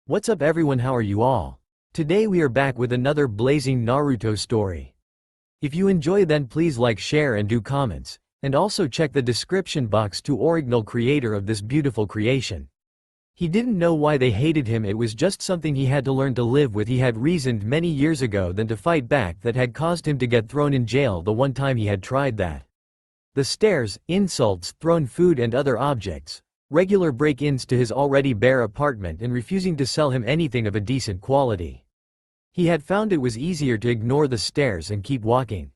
What's up everyone, how are you all? Today we are back with another blazing Naruto story. If you enjoy then please like, share and do comments, and also check the description box to original creator of this beautiful creation. He didn't know why they hated him, it was just something he had to learn to live with. He had reasoned many years ago than to fight back that had caused him to get thrown in jail the one time he had tried that. The stares, insults, thrown food and other objects. Regular break-ins to his already bare apartment and refusing to sell him anything of a decent quality. He had found it was easier to ignore the stares and keep walking.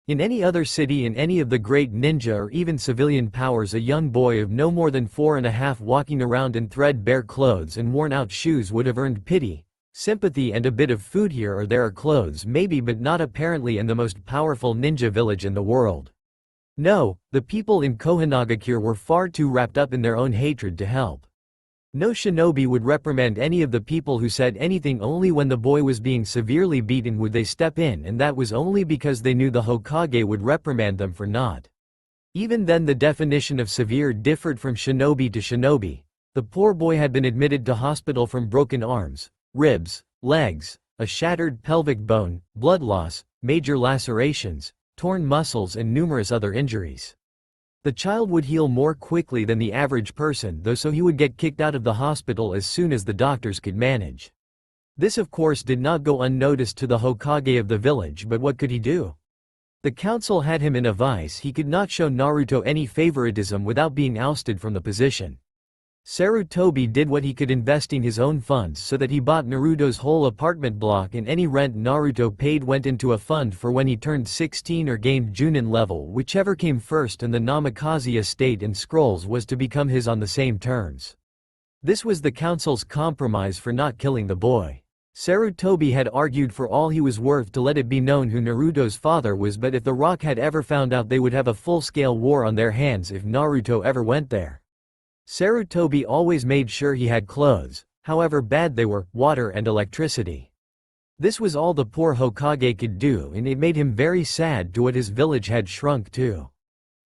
In any other city, in any of the great ninja or even civilian powers, a young boy of no more than 4.5 walking around in threadbare clothes and worn-out shoes would have earned pity, sympathy and a bit of food. Here or there are clothes maybe, but not apparently in the most powerful ninja village in the world. No, the people in Kohanagakure were far too wrapped up in their own hatred to help. No shinobi would reprimand any of the people who said anything. Only when the boy was being severely beaten would they step in, and that was only because they knew the Hokage would reprimand them for not. Even then the definition of severe differed from shinobi to shinobi. The poor boy had been admitted to hospital from broken arms, ribs, legs, a shattered pelvic bone, blood loss, major lacerations, torn muscles and numerous other injuries. The child would heal more quickly than the average person though, so he would get kicked out of the hospital as soon as the doctors could manage. This of course did not go unnoticed to the Hokage of the village, but what could he do? The council had him in a vice. He could not show Naruto any favoritism without being ousted from the position. Sarutobi did what he could, investing his own funds so that he bought Naruto's whole apartment block, and any rent Naruto paid went into a fund for when he turned 16 or gained Junin level, whichever came first, and the Namikaze estate and scrolls was to become his on the same terms. This was the council's compromise for not killing the boy. Sarutobi had argued for all he was worth to let it be known who Naruto's father was, but if the Rock had ever found out, they would have a full-scale war on their hands if Naruto ever went there. Sarutobi always made sure he had clothes, however bad they were, water and electricity. This was all the poor Hokage could do, and it made him very sad to what his village had shrunk to.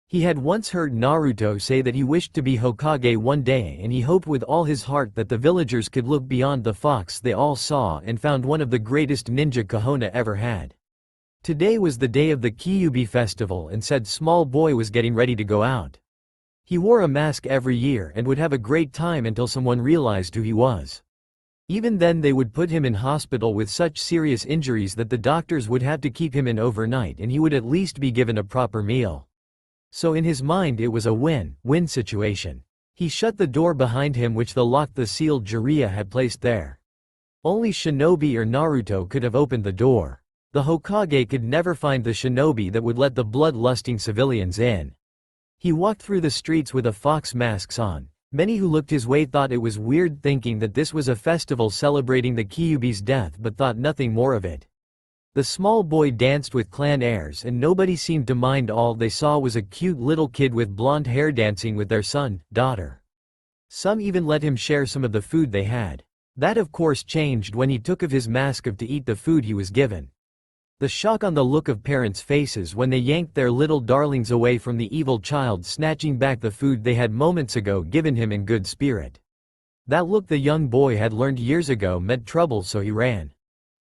He had once heard Naruto say that he wished to be Hokage one day, and he hoped with all his heart that the villagers could look beyond the fox they all saw and found one of the greatest ninja Konoha ever had. Today was the day of the Kyuubi festival, and said small boy was getting ready to go out. He wore a mask every year and would have a great time until someone realized who he was. Even then they would put him in hospital with such serious injuries that the doctors would have to keep him in overnight, and he would at least be given a proper meal. So in his mind it was a win-win situation. He shut the door behind him, which the lock the sealed Jiraiya had placed there. Only shinobi or Naruto could have opened the door. The Hokage could never find the shinobi that would let the blood-lusting civilians in. He walked through the streets with a fox mask on. Many who looked his way thought it was weird, thinking that this was a festival celebrating the Kyuubi's death, but thought nothing more of it. The small boy danced with clan airs and nobody seemed to mind. All they saw was a cute little kid with blonde hair dancing with their son, daughter. Some even let him share some of the food they had. That of course changed when he took off his mask to eat the food he was given. The shock on the look of parents' faces when they yanked their little darlings away from the evil child snatching back the food they had moments ago given him in good spirit. That look the young boy had learned years ago meant trouble, so he ran.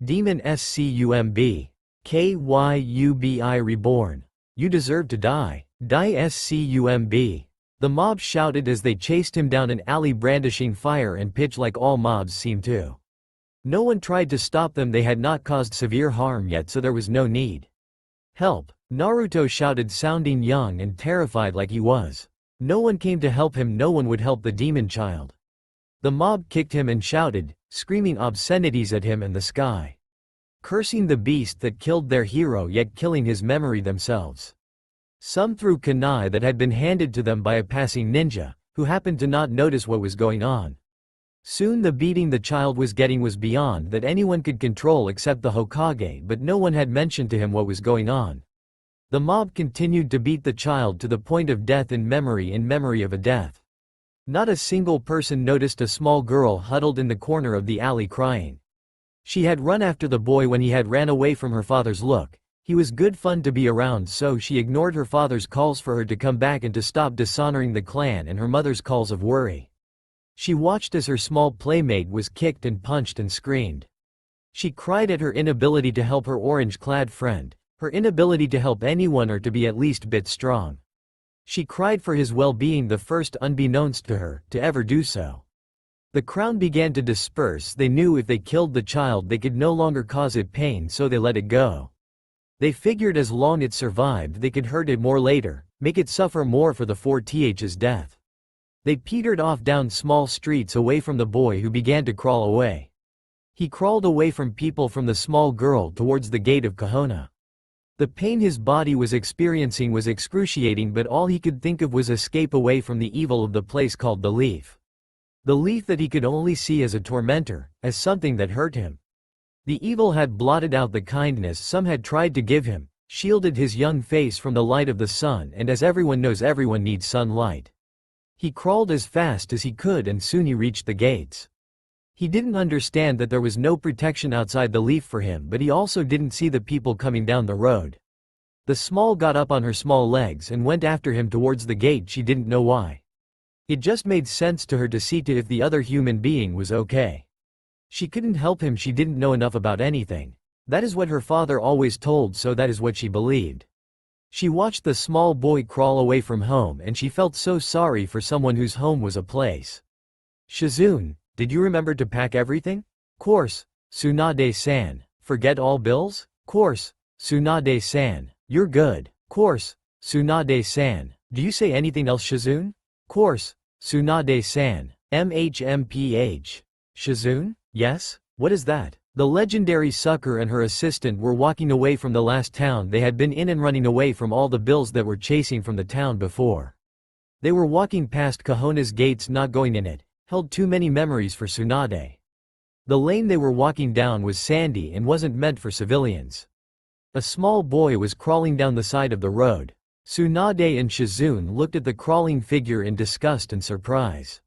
Demon Scumb. Kyuubi reborn. You deserve to die. Die Scumb. The mob shouted as they chased him down an alley, brandishing fire and pitch like all mobs seem to. No one tried to stop them. They had not caused severe harm yet, so there was no need. Help! Naruto shouted, sounding young and terrified like he was. No one came to help him. No one would help the demon child. The mob kicked him and shouted, screaming obscenities at him and the sky. Cursing the beast that killed their hero yet killing his memory themselves. Some threw kunai that had been handed to them by a passing ninja, who happened to not notice what was going on. Soon the beating the child was getting was beyond that anyone could control except the Hokage, but no one had mentioned to him what was going on. The mob continued to beat the child to the point of death, in memory of a death. Not a single person noticed a small girl huddled in the corner of the alley crying. She had run after the boy when he had ran away from her father's look. He was good fun to be around, so she ignored her father's calls for her to come back and to stop dishonoring the clan and her mother's calls of worry. She watched as her small playmate was kicked and punched and screamed. She cried at her inability to help her orange-clad friend, her inability to help anyone or to be at least bit strong. She cried for his well-being, the first unbeknownst to her to ever do so. The crowd began to disperse. They knew if they killed the child they could no longer cause it pain, so they let it go. They figured as long it survived they could hurt it more later, make it suffer more for the 4th's death. They petered off down small streets away from the boy, who began to crawl away. He crawled away from people, from the small girl towards the gate of Kahona. The pain his body was experiencing was excruciating, but all he could think of was escape away from the evil of the place called the Leaf. The Leaf that he could only see as a tormentor, as something that hurt him. The evil had blotted out the kindness some had tried to give him, shielded his young face from the light of the sun, and as everyone knows, everyone needs sunlight. He crawled as fast as he could and soon he reached the gates. He didn't understand that there was no protection outside the Leaf for him, but he also didn't see the people coming down the road. The small got up on her small legs and went after him towards the gate. She didn't know why. It just made sense to her to see to if the other human being was okay. She couldn't help him, she didn't know enough about anything. That is what her father always told, so that is what she believed. She watched the small boy crawl away from home and she felt so sorry for someone whose home was a place. Shizune, did you remember to pack everything? Course, Tsunade-san. Forget all bills? Course, Tsunade-san. You're good. Course, Tsunade-san. Do you say anything else, Shizune? Course, Tsunade-san. MHMPH. Shizune? Yes? What is that? The legendary sucker and her assistant were walking away from the last town they had been in and running away from all the bills that were chasing from the town before. They were walking past Kahona's gates, not going in it, held too many memories for Tsunade. The lane they were walking down was sandy and wasn't meant for civilians. A small boy was crawling down the side of the road. Tsunade and Shizune looked at the crawling figure in disgust and surprise.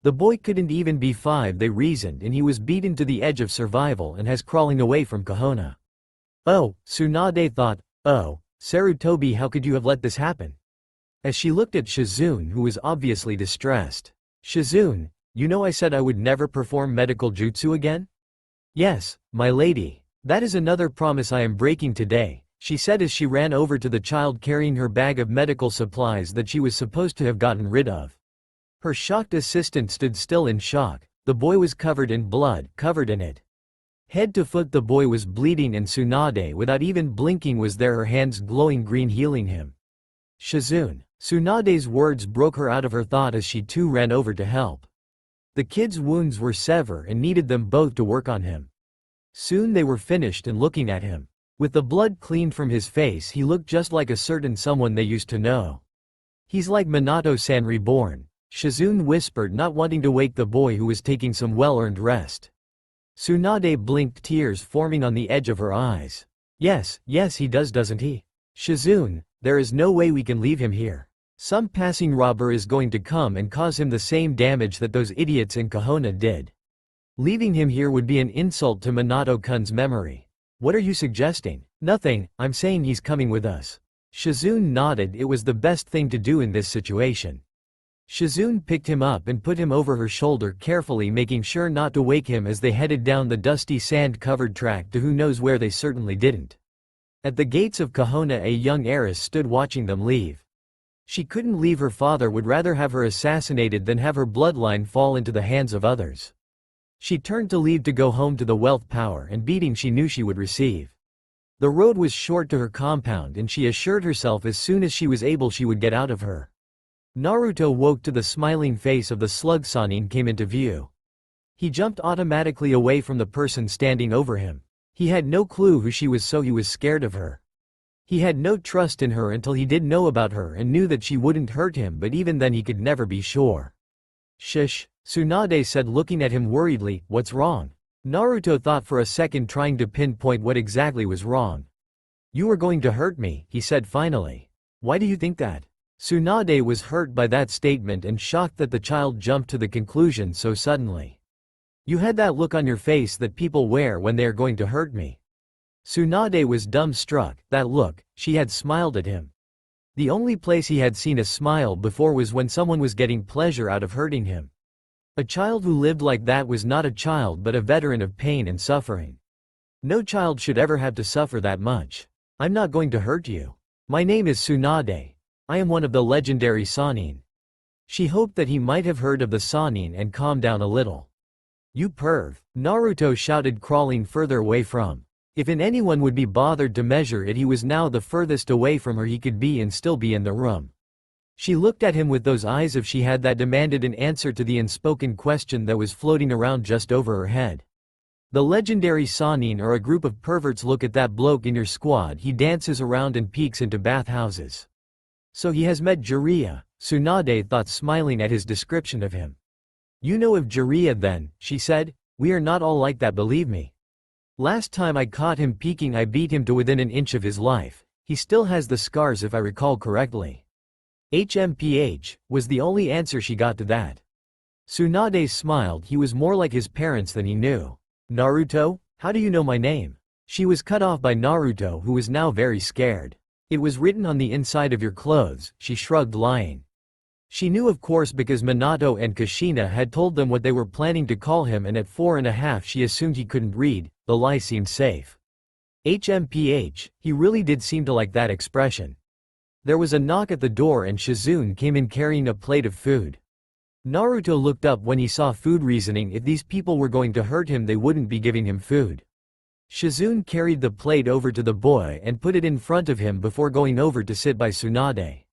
The boy couldn't even be 5, they reasoned, and he was beaten to the edge of survival and has crawling away from Kahona. Oh, Tsunade thought, oh, Sarutobi, how could you have let this happen? As she looked at Shizune, who was obviously distressed. Shizune, you know I said I would never perform medical jutsu again? Yes, my lady. That is another promise I am breaking today, she said as she ran over to the child carrying her bag of medical supplies that she was supposed to have gotten rid of. Her shocked assistant stood still in shock. The boy was covered in blood, covered in it. Head to foot the boy was bleeding and Tsunade, without even blinking, was there, her hands glowing green, healing him. Shizune. Tsunade's words broke her out of her thought as she too ran over to help. The kid's wounds were severe and needed them both to work on him. Soon they were finished and looking at him. With the blood cleaned from his face, he looked just like a certain someone they used to know. He's like Minato-san reborn, Shizune whispered, not wanting to wake the boy who was taking some well-earned rest. Tsunade blinked, tears forming on the edge of her eyes. Yes, he does, doesn't he? Shizune, there is no way we can leave him here. Some passing robber is going to come and cause him the same damage that those idiots in Kahona did. Leaving him here would be an insult to Minato-kun's memory. What are you suggesting? Nothing, I'm saying he's coming with us. Shizune nodded. It was the best thing to do in this situation. Shizune picked him up and put him over her shoulder, carefully making sure not to wake him as they headed down the dusty sand-covered track to who knows where. They certainly didn't. At the gates of Kahona, a young heiress stood watching them leave. She couldn't leave. Her father would rather have her assassinated than have her bloodline fall into the hands of others. She turned to leave to go home to the wealth, power, and beating she knew she would receive. The road was short to her compound and she assured herself as soon as she was able she would get out of her. Naruto woke to the smiling face of the slug. Sanin came into view. He jumped automatically away from the person standing over him. He had no clue who she was, so he was scared of her. He had no trust in her until he did know about her and knew that she wouldn't hurt him, but even then he could never be sure. Shush, Tsunade said, looking at him worriedly. What's wrong? Naruto thought for a second, trying to pinpoint what exactly was wrong. You are going to hurt me, he said finally. Why do you think that? Tsunade was hurt by that statement and shocked that the child jumped to the conclusion so suddenly. You had that look on your face that people wear when they are going to hurt me. Tsunade was dumbstruck. That look, she had smiled at him. The only place he had seen a smile before was when someone was getting pleasure out of hurting him. A child who lived like that was not a child but a veteran of pain and suffering. No child should ever have to suffer that much. I'm not going to hurt you. My name is Tsunade. I am one of the legendary Sannin. She hoped that he might have heard of the Sannin and calmed down a little. You perv, Naruto shouted, crawling further away from. If anyone would be bothered to measure it, he was now the furthest away from her he could be and still be in the room. She looked at him with those eyes of she had that demanded an answer to the unspoken question that was floating around just over her head. The legendary Sannin are a group of perverts. Look at that bloke in your squad, he dances around and peeks into bathhouses. So he has met Jiraiya, Tsunade thought, smiling at his description of him. You know of Jiraiya then, she said. We are not all like that, believe me. Last time I caught him peeking I beat him to within an inch of his life. He still has the scars if I recall correctly. HMPH, was the only answer she got to that. Tsunade smiled, he was more like his parents than he knew. Naruto, how do you know my name? She was cut off by Naruto, who was now very scared. It was written on the inside of your clothes, she shrugged, lying. She knew of course because Minato and Kushina had told them what they were planning to call him, and at 4.5 she assumed he couldn't read. The lie seemed safe. HMPH, he really did seem to like that expression. There was a knock at the door and Shizune came in carrying a plate of food. Naruto looked up when he saw food, reasoning if these people were going to hurt him they wouldn't be giving him food. Shizune carried the plate over to the boy and put it in front of him before going over to sit by Tsunade.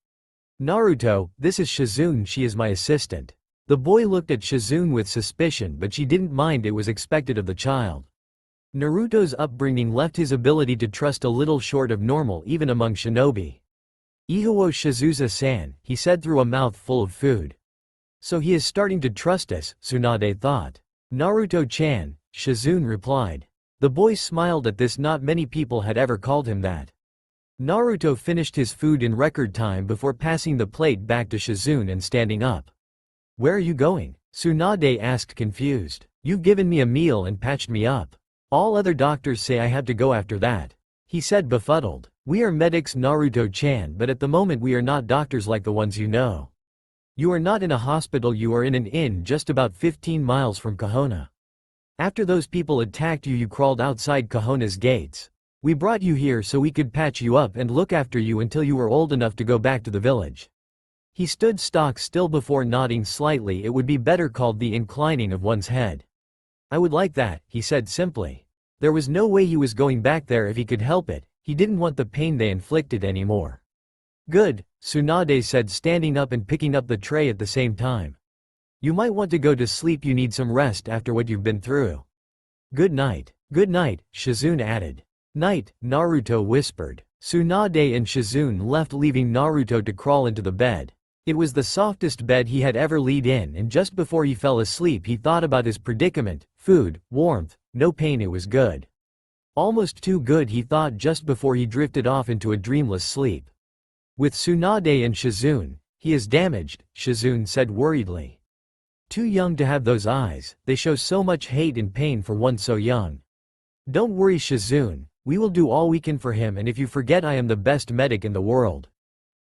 Naruto, this is Shizune, she is my assistant. The boy looked at Shizune with suspicion, but she didn't mind, it was expected of the child. Naruto's upbringing left his ability to trust a little short of normal even among shinobi. Ihuo Shizusa-san, he said through a mouth full of food. So he is starting to trust us, Tsunade thought. Naruto-chan, Shizune replied. The boy smiled at this, not many people had ever called him that. Naruto finished his food in record time before passing the plate back to Shizune and standing up. Where are you going? Tsunade asked, confused. You've given me a meal and patched me up. All other doctors say I have to go after that. He said, befuddled. We are medics, Naruto-chan, but at the moment we are not doctors like the ones you know. You are not in a hospital, you are in an inn just about 15 miles from Kahona. After those people attacked you, you crawled outside Kahona's gates. We brought you here so we could patch you up and look after you until you were old enough to go back to the village. He stood stock still before nodding slightly. It would be better called the inclining of one's head. I would like that, he said simply. There was no way he was going back there if he could help it. He didn't want the pain they inflicted anymore. Good, Tsunade said, standing up and picking up the tray at the same time. You might want to go to sleep, you need some rest after what you've been through. Good night, Shizune added. Night, Naruto whispered. Tsunade and Shizune left, leaving Naruto to crawl into the bed. It was the softest bed he had ever laid in, and just before he fell asleep he thought about his predicament. Food, warmth, no pain, it was good. Almost too good, he thought just before he drifted off into a dreamless sleep. With Tsunade and Shizune, he is damaged, Shizune said worriedly. Too young to have those eyes, they show so much hate and pain for one so young. Don't worry, Shizune, we will do all we can for him, and if you forget, I am the best medic in the world.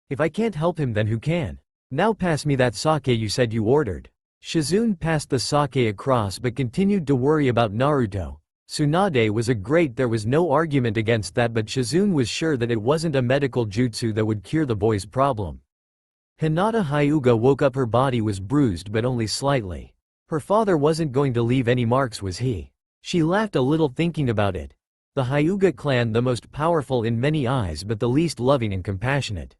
If I can't help him, then who can? Now pass me that sake you said you ordered. Shizune passed the sake across but continued to worry about Naruto. Tsunade was there was no argument against that, but Shizune was sure that it wasn't a medical jutsu that would cure the boy's problem. Hinata Hyuga woke up, her body was bruised but only slightly. Her father wasn't going to leave any marks, was he? She laughed a little thinking about it. The Hyuga clan, the most powerful in many eyes but the least loving and compassionate.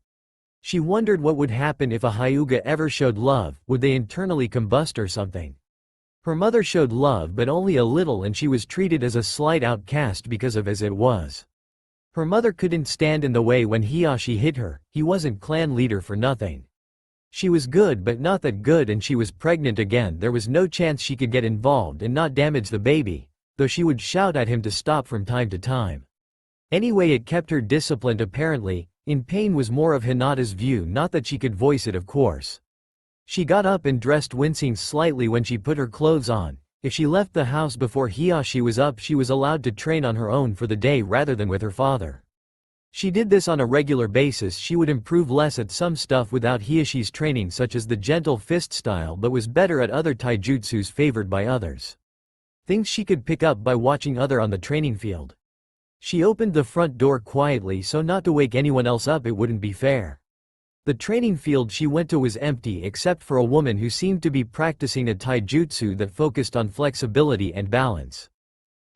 She wondered what would happen if a Hyuga ever showed love, would they internally combust or something? Her mother showed love but only a little, and she was treated as a slight outcast because of as it was. Her mother couldn't stand in the way when Hiyashi hit her, he wasn't clan leader for nothing. She was good but not that good, and she was pregnant again. There was no chance she could get involved and not damage the baby, though she would shout at him to stop from time to time. Anyway, it kept her disciplined apparently. In pain was more of Hinata's view, not that she could voice it of course. She got up and dressed, wincing slightly when she put her clothes on. If she left the house before Hiyashi was up, she was allowed to train on her own for the day rather than with her father. She did this on a regular basis. She would improve less at some stuff without Hiashi's training, such as the gentle fist style, but was better at other taijutsus favored by others. Things she could pick up by watching other on the training field. She opened the front door quietly so not to wake anyone else up, it wouldn't be fair. The training field she went to was empty except for a woman who seemed to be practicing a taijutsu that focused on flexibility and balance.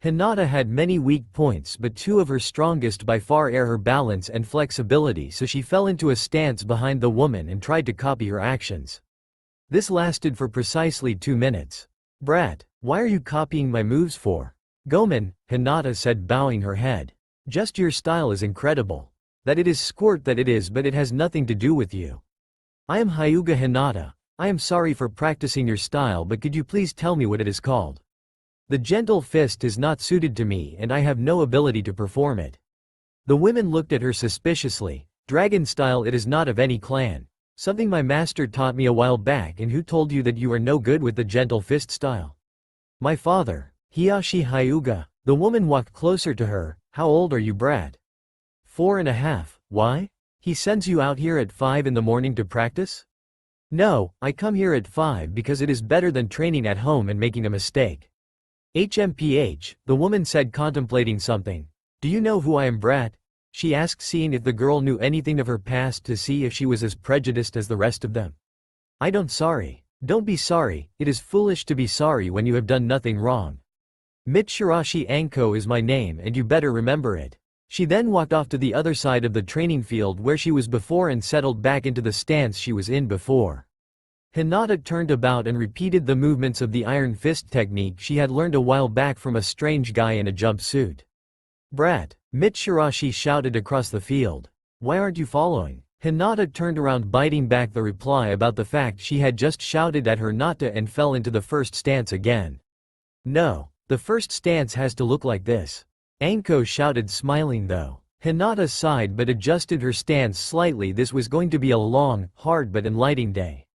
Hinata had many weak points, but two of her strongest by far are her balance and flexibility, so she fell into a stance behind the woman and tried to copy her actions. This lasted for precisely 2 minutes. "Brat, why are you copying my moves for?" "Gomen," Hinata said, bowing her head. "Just your style is incredible. That it is squirt that it is, but it has nothing to do with you." "I am Hyuga Hinata. I am sorry for practicing your style, but could you please tell me what it is called? The gentle fist is not suited to me and I have no ability to perform it." The women looked at her suspiciously. "Dragon style, it is not of any clan. Something my master taught me a while back." "And who told you that you are no good with the gentle fist style?" "My father, Hiashi Hyuga." The woman walked closer to her. "How old are you, brat?" 4.5. "Why? He sends you out here at 5 in the morning to practice?" "No, I come here at 5 because it is better than training at home and making a mistake." "HMPH, the woman said, contemplating something. "Do you know who I am, brat?" she asked, seeing if the girl knew anything of her past to see if she was as prejudiced as the rest of them. "I don't sorry." "Don't be sorry, it is foolish to be sorry when you have done nothing wrong. Mitsubishi Anko is my name and you better remember it." She then walked off to the other side of the training field where she was before and settled back into the stance she was in before. Hinata turned about and repeated the movements of the iron fist technique she had learned a while back from a strange guy in a jumpsuit. "Brat," Mitsubishi shouted across the field. "Why aren't you following?" Hinata turned around, biting back the reply about the fact she had just shouted at her not to, and fell into the first stance again. "No, the first stance has to look like this." Anko shouted, smiling though. Hinata sighed but adjusted her stance slightly. This was going to be a long, hard but enlightening day.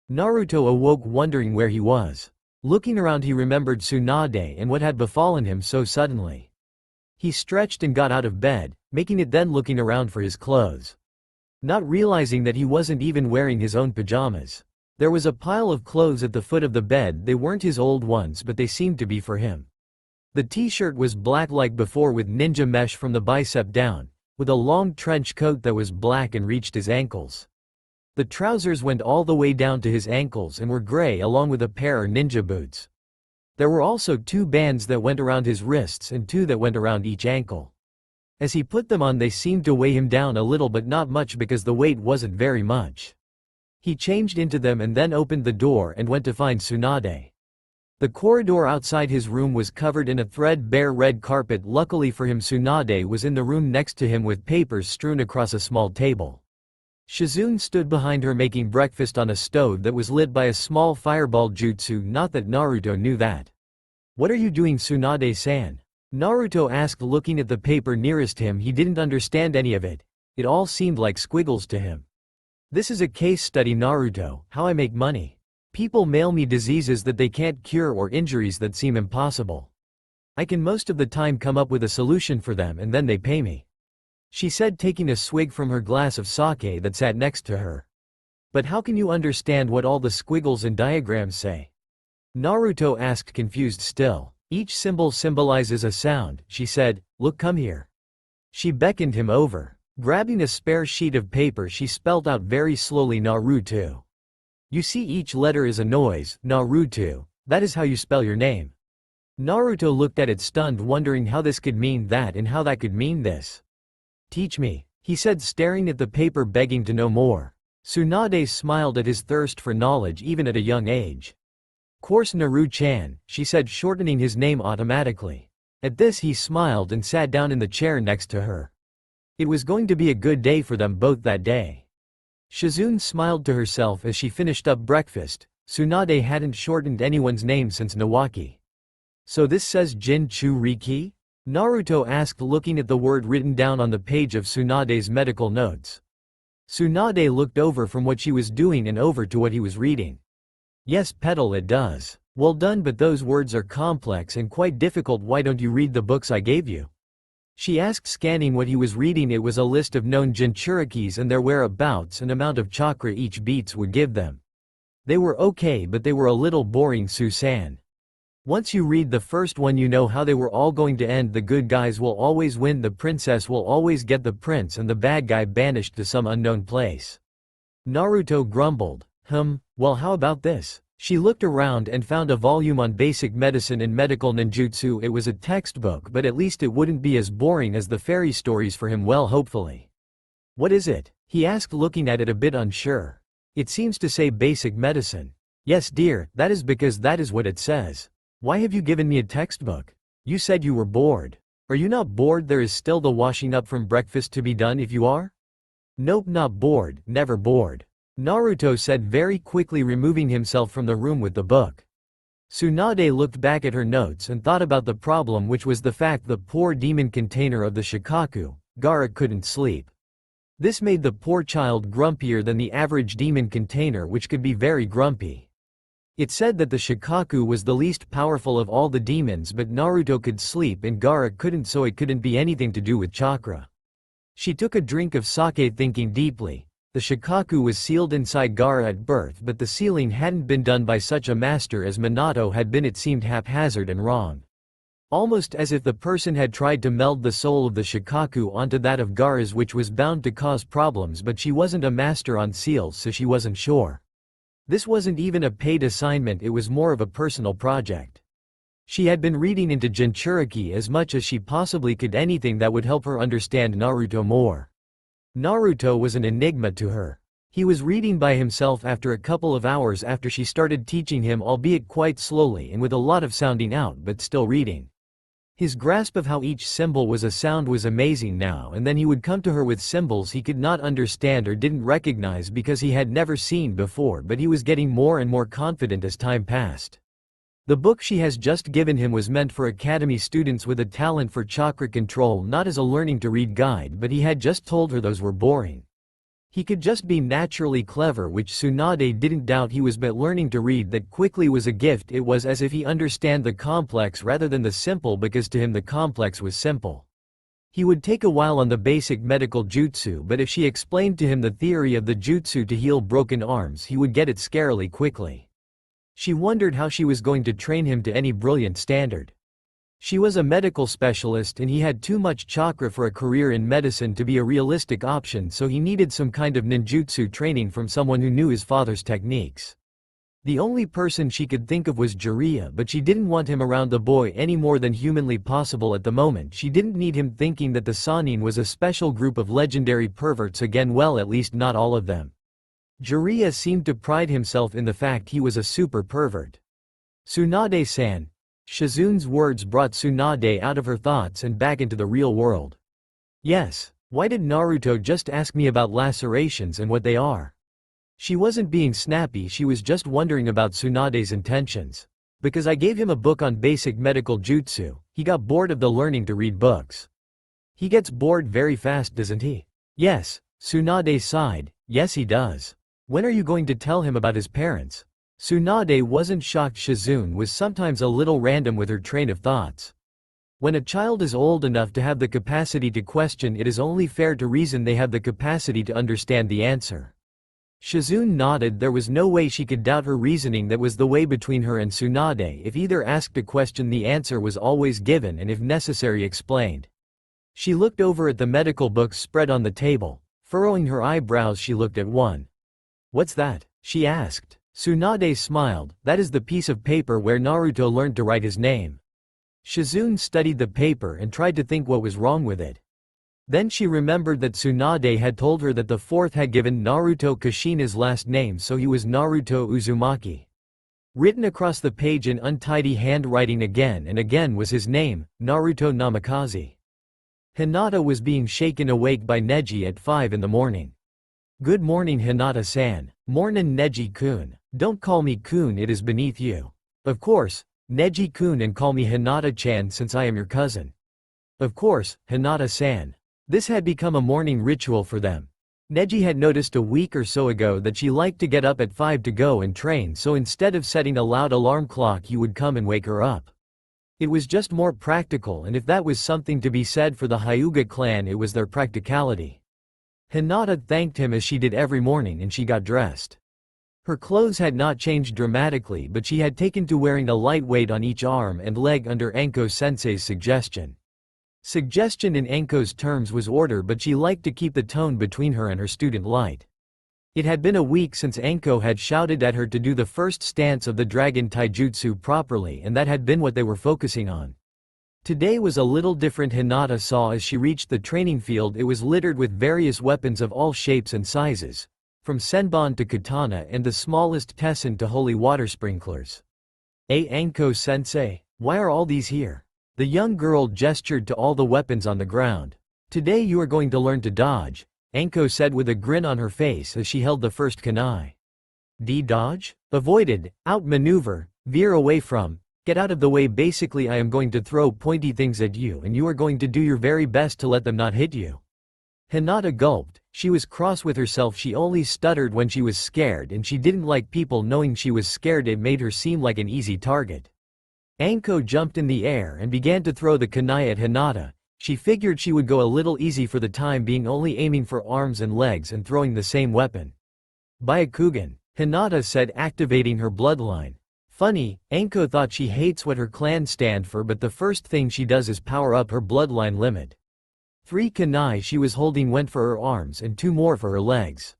Naruto awoke wondering where he was. Looking around he remembered Tsunade and what had befallen him so suddenly. He stretched and got out of bed, making it, then looking around for his clothes. Not realizing that he wasn't even wearing his own pajamas. There was a pile of clothes at the foot of the bed. They weren't his old ones, but they seemed to be for him. The t-shirt was black like before with ninja mesh from the bicep down, with a long trench coat that was black and reached his ankles. The trousers went all the way down to his ankles and were gray, along with a pair of ninja boots. There were also 2 bands that went around his wrists and 2 that went around each ankle. As he put them on, they seemed to weigh him down a little, but not much because the weight wasn't very much. He changed into them and then opened the door and went to find Tsunade. The corridor outside his room was covered in a threadbare red carpet. Luckily for him, Tsunade was in the room next to him with papers strewn across a small table. Shizune stood behind her making breakfast on a stove that was lit by a small fireball jutsu. Not that Naruto knew that. "What are you doing, Tsunade-san?" Naruto asked, looking at the paper nearest him. He didn't understand any of it. It all seemed like squiggles to him. "This is a case study, Naruto, how I make money. People mail me diseases that they can't cure or injuries that seem impossible. I can most of the time come up with a solution for them and then they pay me," she said, taking a swig from her glass of sake that sat next to her. "But how can you understand what all the squiggles and diagrams say?" Naruto asked, confused still. "Each symbol symbolizes a sound," she said. "Look, come here." She beckoned him over. Grabbing a spare sheet of paper, she spelled out very slowly, "Naruto. You see, each letter is a noise, Naruto. That is how you spell your name." Naruto looked at it, stunned, wondering how this could mean that and how that could mean this. "Teach me," he said, staring at the paper, begging to know more. Tsunade smiled at his thirst for knowledge even at a young age. "Course, Naru-chan," she said, shortening his name automatically. At this he smiled and sat down in the chair next to her. It was going to be a good day for them both that day. Shizune smiled to herself as she finished up breakfast. Tsunade hadn't shortened anyone's name since Nawaki. "So this says Jin-Chu Riki?" Naruto asked, looking at the word written down on the page of Tsunade's medical notes. Tsunade looked over from what she was doing and over to what he was reading. "Yes, Petal, it does." "Well done, but those words are complex and quite difficult. Why don't you read the books I gave you?" She asked, scanning what he was reading. It was a list of known Jinchurikis and their whereabouts and amount of chakra each beats would give them. They were okay, but they were a little boring, Susan. Once you read the first one you know how they were all going to end. The good guys will always win, the princess will always get the prince, and the bad guy banished to some unknown place. Naruto grumbled. Well, how about this? She looked around and found a volume on basic medicine and medical ninjutsu. It was a textbook, but at least it wouldn't be as boring as the fairy stories for him. Well, hopefully. What is it? He asked, looking at it a bit unsure. It seems to say basic medicine. Yes, dear, that is because that is what it says. Why have you given me a textbook? You said you were bored. Are you not bored? There is still the washing up from breakfast to be done if you are. Nope, not bored, never bored. Naruto said very quickly, removing himself from the room with the book. Tsunade looked back at her notes and thought about the problem, which was the fact the poor demon container of the Shikaku, Gaara, couldn't sleep. This made the poor child grumpier than the average demon container, which could be very grumpy. It said that the Shikaku was the least powerful of all the demons, but Naruto could sleep and Gaara couldn't, so it couldn't be anything to do with chakra. She took a drink of sake, thinking deeply. The Shikaku was sealed inside Gaara at birth, but the sealing hadn't been done by such a master as Minato had been. It seemed haphazard and wrong. Almost as if the person had tried to meld the soul of the Shikaku onto that of Gaara's, which was bound to cause problems, but she wasn't a master on seals, so she wasn't sure. This wasn't even a paid assignment, it was more of a personal project. She had been reading into Jinchuriki as much as she possibly could, anything that would help her understand Naruto more. Naruto was an enigma to her. He was reading by himself after a couple of hours after she started teaching him, albeit quite slowly and with a lot of sounding out, but still reading. His grasp of how each symbol was a sound was amazing now, and then he would come to her with symbols he could not understand or didn't recognize because he had never seen before, but he was getting more and more confident as time passed. The book she has just given him was meant for academy students with a talent for chakra control, not as a learning to read guide, but he had just told her those were boring. He could just be naturally clever, which Tsunade didn't doubt he was, but learning to read that quickly was a gift. It was as if he understand the complex rather than the simple, because to him the complex was simple. He would take a while on the basic medical jutsu, but if she explained to him the theory of the jutsu to heal broken arms, he would get it scarily quickly. She wondered how she was going to train him to any brilliant standard. She was a medical specialist and he had too much chakra for a career in medicine to be a realistic option, so he needed some kind of ninjutsu training from someone who knew his father's techniques. The only person she could think of was Jiraiya, but she didn't want him around the boy any more than humanly possible at the moment. She didn't need him thinking that the Sannin was a special group of legendary perverts again, well, at least not all of them. Jiraiya seemed to pride himself in the fact he was a super pervert. Tsunade-san. Shizun's words brought Tsunade out of her thoughts and back into the real world. Yes, why did Naruto just ask me about lacerations and what they are? She wasn't being snappy, she was just wondering about Tsunade's intentions. Because I gave him a book on basic medical jutsu, he got bored of the learning to read books. He gets bored very fast, doesn't he? Yes, Tsunade sighed, yes he does. When are you going to tell him about his parents? Tsunade wasn't shocked. Shizun was sometimes a little random with her train of thoughts. When a child is old enough to have the capacity to question, it is only fair to reason they have the capacity to understand the answer. Shizun nodded. There was no way she could doubt her reasoning. That was the way between her and Tsunade. If either asked a question, the answer was always given and if necessary explained. She looked over at the medical books spread on the table. Furrowing her eyebrows, she looked at one. What's that? She asked. Tsunade smiled. That is the piece of paper where Naruto learned to write his name. Shizun studied the paper and tried to think what was wrong with it. Then she remembered that Tsunade had told her that the fourth had given Naruto Kushina's last name, so he was Naruto Uzumaki. Written across the page in untidy handwriting again and again was his name, Naruto Namikaze. Hinata was being shaken awake by Neji at 5 in the morning. Good morning, Hinata-san. Mornin' Neji-kun. Don't call me kun, it is beneath you. Of course, Neji-kun, and call me Hinata-chan since I am your cousin. Of course, Hinata-san. This had become a morning ritual for them. Neji had noticed a week or so ago that she liked to get up at 5 to go and train, so instead of setting a loud alarm clock he would come and wake her up. It was just more practical, and if that was something to be said for the Hyuga clan, it was their practicality. Hinata thanked him as she did every morning, and she got dressed. Her clothes had not changed dramatically, but she had taken to wearing a light weight on each arm and leg under Anko-sensei's suggestion. Suggestion in Anko's terms was order, but she liked to keep the tone between her and her student light. It had been a week since Anko had shouted at her to do the first stance of the dragon taijutsu properly, and that had been what they were focusing on. Today was a little different. Hinata saw as she reached the training field it was littered with various weapons of all shapes and sizes, from senbon to katana and the smallest tessen to holy water sprinklers. Anko-sensei, why are all these here? The young girl gestured to all the weapons on the ground. Today you are going to learn to dodge, Anko said with a grin on her face as she held the first kunai. Dodge? Avoided, outmaneuver, veer away from, get out of the way. Basically I am going to throw pointy things at you and you are going to do your very best to let them not hit you. Hinata gulped. She was cross with herself. She only stuttered when she was scared, and she didn't like people knowing she was scared. It made her seem like an easy target. Anko jumped in the air and began to throw the kunai at Hinata. She figured she would go a little easy for the time being, only aiming for arms and legs and throwing the same weapon. Byakugan, Hinata said, activating her bloodline. Funny, Anko thought she hates what her clan stand for, but the first thing she does is power up her bloodline limit. 3 kunai she was holding went for her arms and 2 more for her legs.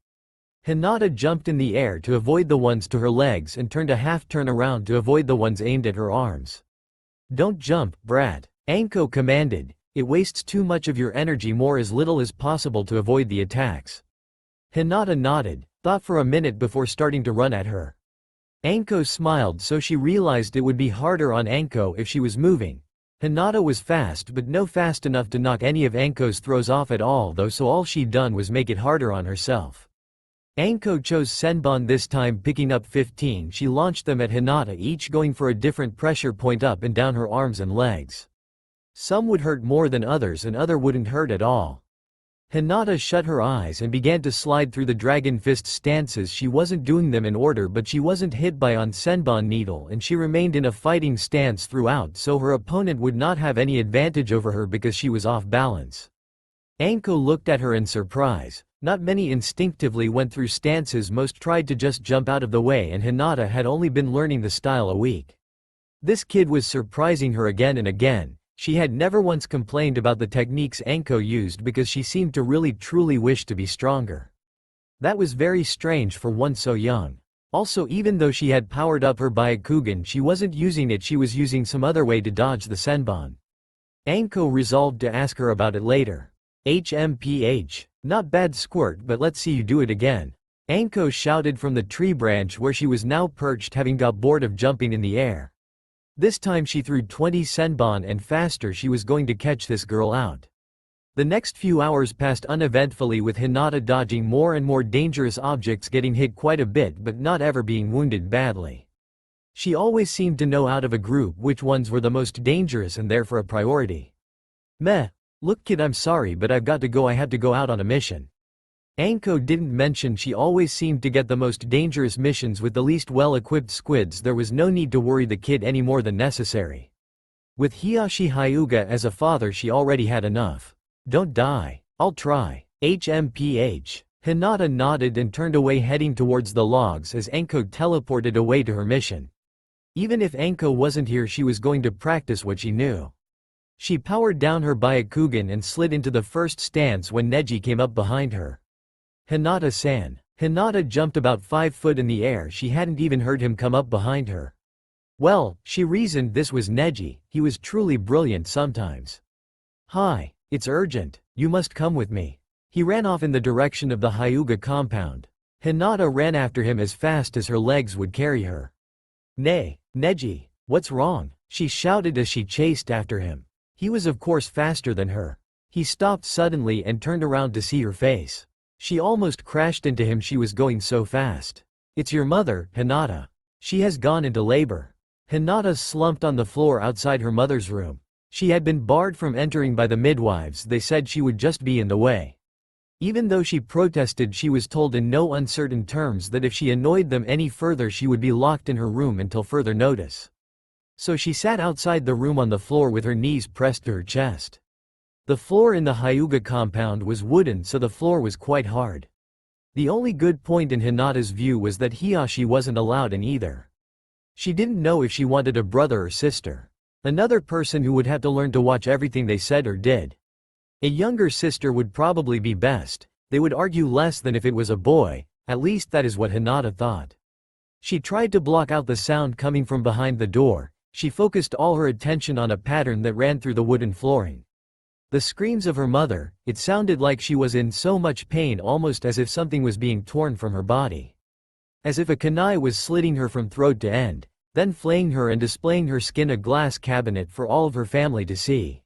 Hinata jumped in the air to avoid the ones to her legs and turned a half turn around to avoid the ones aimed at her arms. Don't jump, brat, Anko commanded. It wastes too much of your energy. More as little as possible to avoid the attacks. Hinata nodded, thought for a minute before starting to run at her. Anko smiled, so she realized it would be harder on Anko if she was moving. Hinata was fast, but no fast enough to knock any of Anko's throws off at all though, so all she'd done was make it harder on herself. Anko chose senbon this time, picking up 15. She launched them at Hinata, each going for a different pressure point up and down her arms and legs. Some would hurt more than others and other wouldn't hurt at all. Hinata shut her eyes and began to slide through the dragon fist stances. She wasn't doing them in order, but she wasn't hit by on senbon needle and she remained in a fighting stance throughout, so her opponent would not have any advantage over her because she was off balance. Anko looked at her in surprise. Not many instinctively went through stances, most tried to just jump out of the way, and Hinata had only been learning the style a week. This kid was surprising her again and again. She had never once complained about the techniques Anko used because she seemed to really truly wish to be stronger. That was very strange for one so young. Also, even though she had powered up her Byakugan, she wasn't using it, she was using some other way to dodge the senbon. Anko resolved to ask her about it later. HMPH. Not bad squirt, but let's see you do it again. Anko shouted from the tree branch where she was now perched, having got bored of jumping in the air. This time she threw 20 senbon and faster. She was going to catch this girl out. The next few hours passed uneventfully, with Hinata dodging more and more dangerous objects, getting hit quite a bit but not ever being wounded badly. She always seemed to know out of a group which ones were the most dangerous and therefore a priority. Meh. Look kid, I'm sorry but I've got to go, I had to go out on a mission. Anko didn't mention she always seemed to get the most dangerous missions with the least well-equipped squids. There was no need to worry the kid any more than necessary. With Hiyashi Hyuga as a father she already had enough. Don't die. I'll try. HMPH. Hinata nodded and turned away, heading towards the logs as Anko teleported away to her mission. Even if Anko wasn't here, she was going to practice what she knew. She powered down her Byakugan and slid into the first stance when Neji came up behind her. Hinata-san. Hinata jumped about 5 foot in the air. She hadn't even heard him come up behind her. Well, she reasoned, this was Neji. He was truly brilliant sometimes. Hi, it's urgent. You must come with me. He ran off in the direction of the Hyuga compound. Hinata ran after him as fast as her legs would carry her. Nay, Neji, what's wrong? She shouted as she chased after him. He was of course faster than her. He stopped suddenly and turned around to see her face. She almost crashed into him, she was going so fast. It's your mother, Hinata. She has gone into labor. Hinata slumped on the floor outside her mother's room. She had been barred from entering by the midwives. They said she would just be in the way. Even though she protested, she was told in no uncertain terms that if she annoyed them any further she would be locked in her room until further notice. So she sat outside the room on the floor with her knees pressed to her chest. The floor in the Hyuga compound was wooden, so the floor was quite hard. The only good point in Hinata's view was that Hiyashi wasn't allowed in either. She didn't know if she wanted a brother or sister. Another person who would have to learn to watch everything they said or did. A younger sister would probably be best. They would argue less than if it was a boy, at least that is what Hinata thought. She tried to block out the sound coming from behind the door. She focused all her attention on a pattern that ran through the wooden flooring. The screams of her mother, it sounded like she was in so much pain, almost as if something was being torn from her body. As if a kunai was slitting her from throat to end, then flaying her and displaying her skin a glass cabinet for all of her family to see.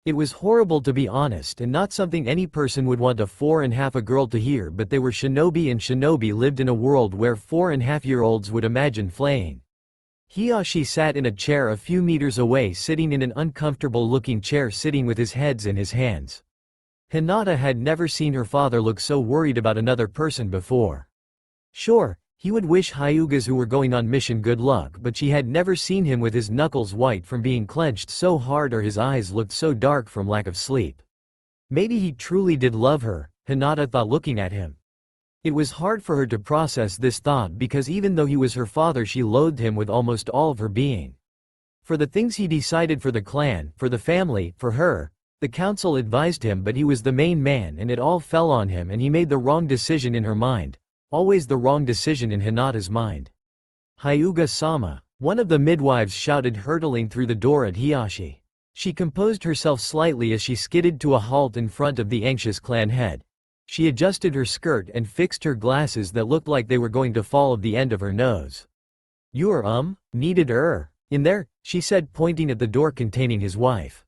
It was horrible, to be honest, and not something any person would want a 4.5 girl to hear, but they were shinobi, and shinobi lived in a world where 4.5-year-olds would imagine flaying. Hiyashi sat in a chair a few meters away, sitting in an uncomfortable-looking chair, sitting with his head in his hands. Hinata had never seen her father look so worried about another person before. Sure, he would wish Hyugas who were going on mission good luck, but she had never seen him with his knuckles white from being clenched so hard, or his eyes looked so dark from lack of sleep. Maybe he truly did love her, Hinata thought, looking at him. It was hard for her to process this thought, because even though he was her father, she loathed him with almost all of her being. For the things he decided for the clan, for the family, for her, the council advised him, but he was the main man and it all fell on him, and he made the wrong decision in her mind. Always the wrong decision in Hinata's mind. Hyuga-sama, one of the midwives shouted, hurtling through the door at Hiyashi. She composed herself slightly as she skidded to a halt in front of the anxious clan head. She adjusted her skirt and fixed her glasses that looked like they were going to fall at the end of her nose. You're needed in there, she said, pointing at the door containing his wife.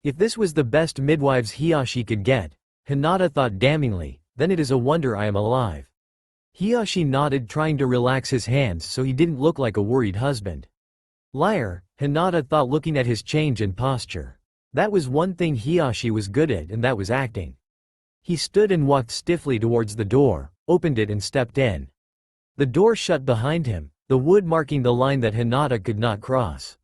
If this was the best midwives Hiyashi could get, Hinata thought damningly, then it is a wonder I am alive. Hiyashi nodded, trying to relax his hands so he didn't look like a worried husband. Liar, Hinata thought, looking at his change in posture. That was one thing Hiyashi was good at, and that was acting. He stood and walked stiffly towards the door, opened it and stepped in. The door shut behind him, the wood marking the line that Hinata could not cross.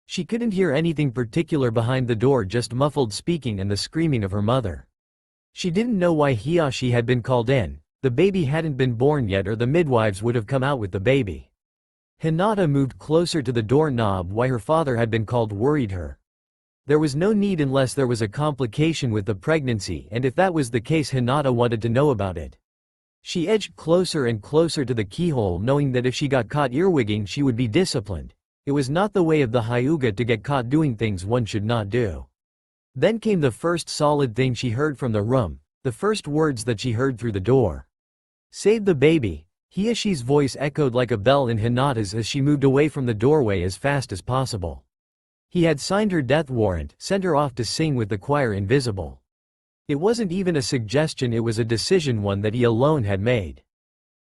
She couldn't hear anything particular behind the door, just muffled speaking and the screaming of her mother. She didn't know why Hiyashi had been called in. The baby hadn't been born yet, or the midwives would have come out with the baby. Hinata moved closer to the doorknob. Why her father had been called worried her. There was no need unless there was a complication with the pregnancy, and if that was the case, Hinata wanted to know about it. She edged closer and closer to the keyhole, knowing that if she got caught earwigging she would be disciplined. It was not the way of the Hyuga to get caught doing things one should not do. Then came the first solid thing she heard from the room, the first words that she heard through the door. Save the baby. Hiyashi's voice echoed like a bell in Hinata's as she moved away from the doorway as fast as possible. He had signed her death warrant, sent her off to sing with the choir invisible. It wasn't even a suggestion, it was a decision, one that he alone had made.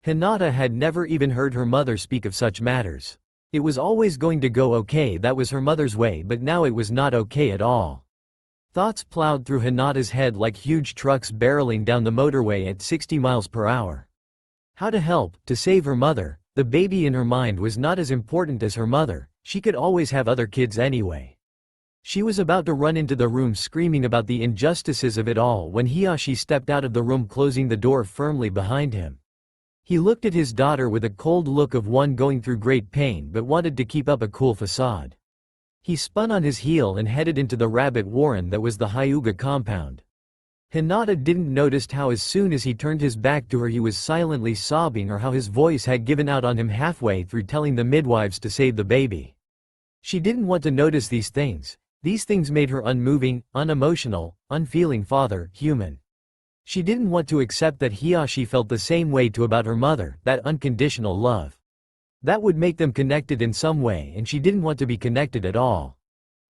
Hinata had never even heard her mother speak of such matters. It was always going to go okay, that was her mother's way, but now it was not okay at all. Thoughts plowed through Hinata's head like huge trucks barreling down the motorway at 60 miles per hour. How to help, to save her mother. The baby in her mind was not as important as her mother. She could always have other kids anyway. She was about to run into the room screaming about the injustices of it all when Hiyashi stepped out of the room, closing the door firmly behind him. He looked at his daughter with a cold look of one going through great pain but wanted to keep up a cool facade. He spun on his heel and headed into the rabbit warren that was the Hyuga compound. Hinata didn't notice how as soon as he turned his back to her he was silently sobbing, or how his voice had given out on him halfway through telling the midwives to save the baby. She didn't want to notice these things. These things made her unmoving, unemotional, unfeeling father, human. She didn't want to accept that Hiyashi felt the same way too about her mother, that unconditional love. That would make them connected in some way, and she didn't want to be connected at all.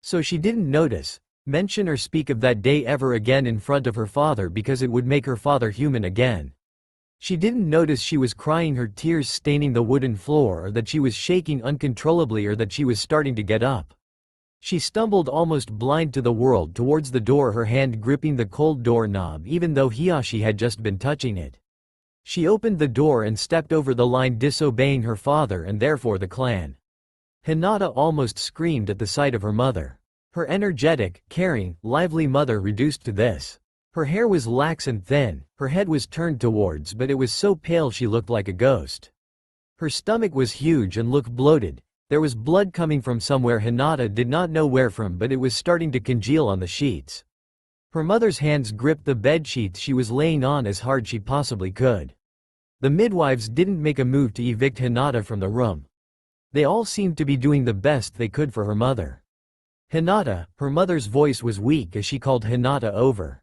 So she didn't notice, mention or speak of that day ever again in front of her father, because it would make her father human again. She didn't notice she was crying, her tears staining the wooden floor, or that she was shaking uncontrollably, or that she was starting to get up. She stumbled almost blind to the world towards the door, her hand gripping the cold doorknob even though Hiyashi had just been touching it. She opened the door and stepped over the line, disobeying her father and therefore the clan. Hinata almost screamed at the sight of her mother. Her energetic, caring, lively mother reduced to this. Her hair was lax and thin, her head was turned towards but it was so pale she looked like a ghost. Her stomach was huge and looked bloated. There was blood coming from somewhere Hinata did not know where from, but it was starting to congeal on the sheets. Her mother's hands gripped the bed sheets she was laying on as hard she possibly could. The midwives didn't make a move to evict Hinata from the room. They all seemed to be doing the best they could for her mother. Hinata, her mother's voice was weak as she called Hinata over.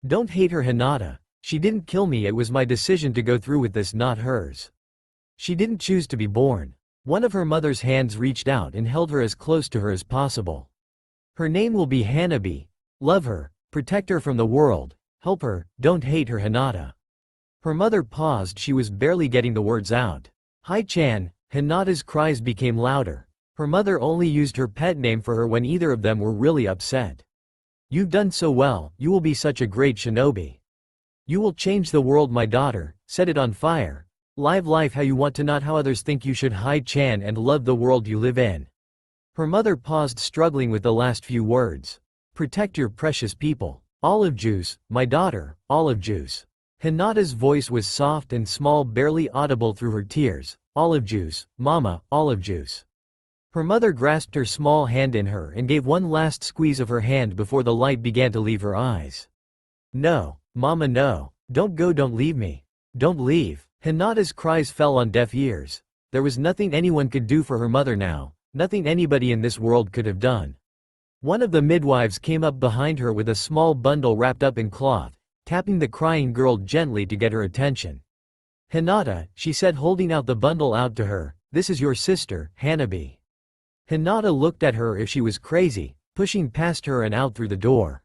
Don't hate her, Hinata. She didn't kill me, it was my decision to go through with this, not hers. She didn't choose to be born. One of her mother's hands reached out and held her as close to her as possible. Her name will be Hanabi. Love her, protect her from the world, help her, don't hate her, Hinata. Her mother paused, she was barely getting the words out. Hai-chan. Hinata's cries became louder. Her mother only used her pet name for her when either of them were really upset. You've done so well, you will be such a great shinobi. You will change the world, my daughter, set it on fire. Live life how you want to, not how others think you should. Hai-chan, and love the world you live in. Her mother paused, struggling with the last few words. Protect your precious people. Olive juice, my daughter, olive juice. Hinata's voice was soft and small, barely audible through her tears. Olive juice, mama, olive juice. Her mother grasped her small hand in her and gave one last squeeze of her hand before the light began to leave her eyes. No, mama, no. Don't go, don't leave me. Don't leave. Hinata's cries fell on deaf ears. There was nothing anyone could do for her mother now, nothing anybody in this world could have done. One of the midwives came up behind her with a small bundle wrapped up in cloth, tapping the crying girl gently to get her attention. Hinata, she said, holding out the bundle out to her, this is your sister, Hanabi. Hinata looked at her if she was crazy, pushing past her and out through the door.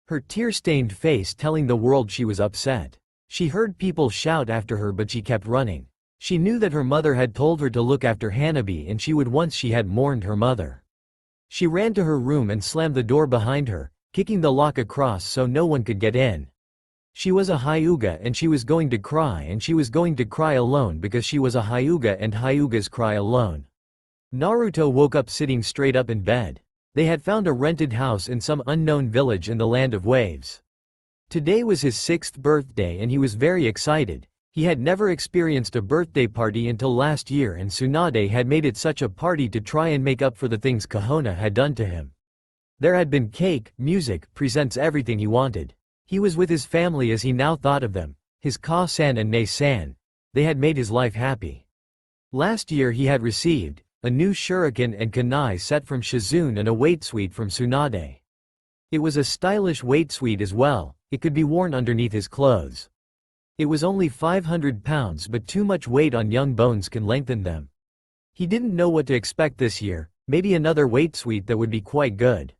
Her tear-stained face telling the world she was upset. She heard people shout after her, but she kept running. She knew that her mother had told her to look after Hanabi, and she would once she had mourned her mother. She ran to her room and slammed the door behind her, kicking the lock across so no one could get in. She was a Hyuga and she was going to cry, and she was going to cry alone because she was a Hyuga and Hyugas cry alone. Naruto woke up sitting straight up in bed. They had found a rented house in some unknown village in the land of waves. Today was his 6th birthday and he was very excited. He had never experienced a birthday party until last year, and Tsunade had made it such a party to try and make up for the things Kahona had done to him. There had been cake, music, presents, everything he wanted. He was with his family as he now thought of them, his Ka-san and Ne-san. They had made his life happy. Last year he had received a new shuriken and kunai set from Shizune and a weight suite from Tsunade. It was a stylish weight suite as well. It could be worn underneath his clothes. It was only 500 pounds, but too much weight on young bones can lengthen them. He didn't know what to expect this year, maybe another weight suite that would be quite good.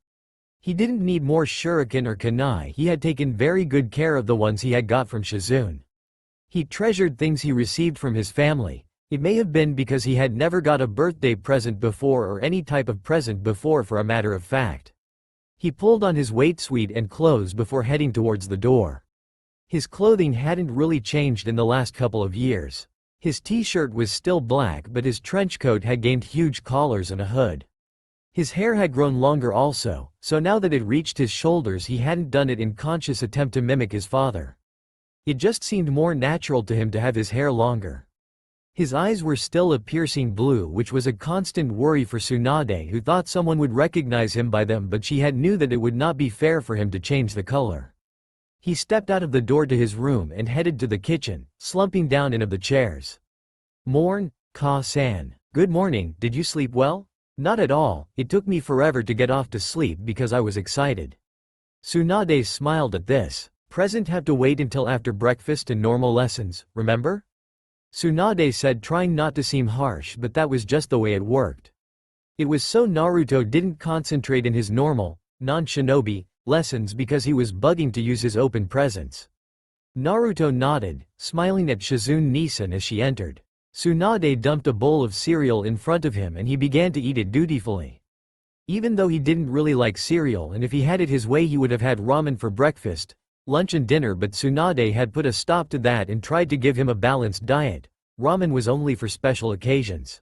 He didn't need more shuriken or kunai, he had taken very good care of the ones he had got from Shizune. He treasured things he received from his family. It may have been because he had never got a birthday present before, or any type of present before for a matter of fact. He pulled on his weight suite and clothes before heading towards the door. His clothing hadn't really changed in the last couple of years. His t-shirt was still black, but his trench coat had gained huge collars and a hood. His hair had grown longer also, so now that it reached his shoulders he hadn't done it in conscious attempt to mimic his father. It just seemed more natural to him to have his hair longer. His eyes were still a piercing blue, which was a constant worry for Tsunade, who thought someone would recognize him by them, but she had knew that it would not be fair for him to change the color. He stepped out of the door to his room and headed to the kitchen, slumping down in of the chairs. Morn, Ka-san. Good morning, did you sleep well? Not at all, it took me forever to get off to sleep because I was excited. Tsunade smiled at this. Present have to wait until after breakfast and normal lessons, remember? Tsunade said, trying not to seem harsh, but that was just the way it worked. It was so Naruto didn't concentrate in his normal, non-shinobi, lessons because he was bugging to use his open presence. Naruto nodded, smiling at Shizune Nisan as she entered. Tsunade dumped a bowl of cereal in front of him and he began to eat it dutifully. Even though he didn't really like cereal, and if he had it his way he would have had ramen for breakfast, lunch and dinner, but Tsunade had put a stop to that and tried to give him a balanced diet. Ramen was only for special occasions.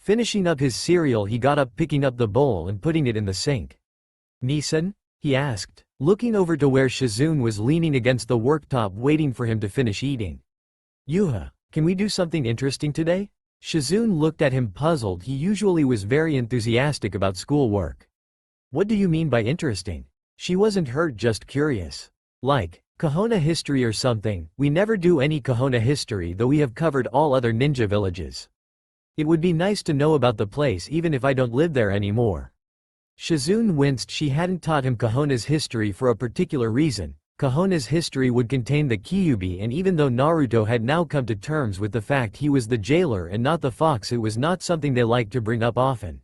Finishing up his cereal, he got up, picking up the bowl and putting it in the sink. "Nissan?" he asked, looking over to where Shizune was leaning against the worktop waiting for him to finish eating. "Yuha, can we do something interesting today?" Shizune looked at him puzzled. He usually was very enthusiastic about schoolwork. "What do you mean by interesting?" She wasn't hurt, just curious. "Like, Kahona history or something." "We never do any Kahona history, though we have covered all other ninja villages. It would be nice to know about the place even if I don't live there anymore." Shizune winced. She hadn't taught him Kahona's history for a particular reason. Kahona's history would contain the Kyuubi, and even though Naruto had now come to terms with the fact he was the jailer and not the fox, it was not something they liked to bring up often.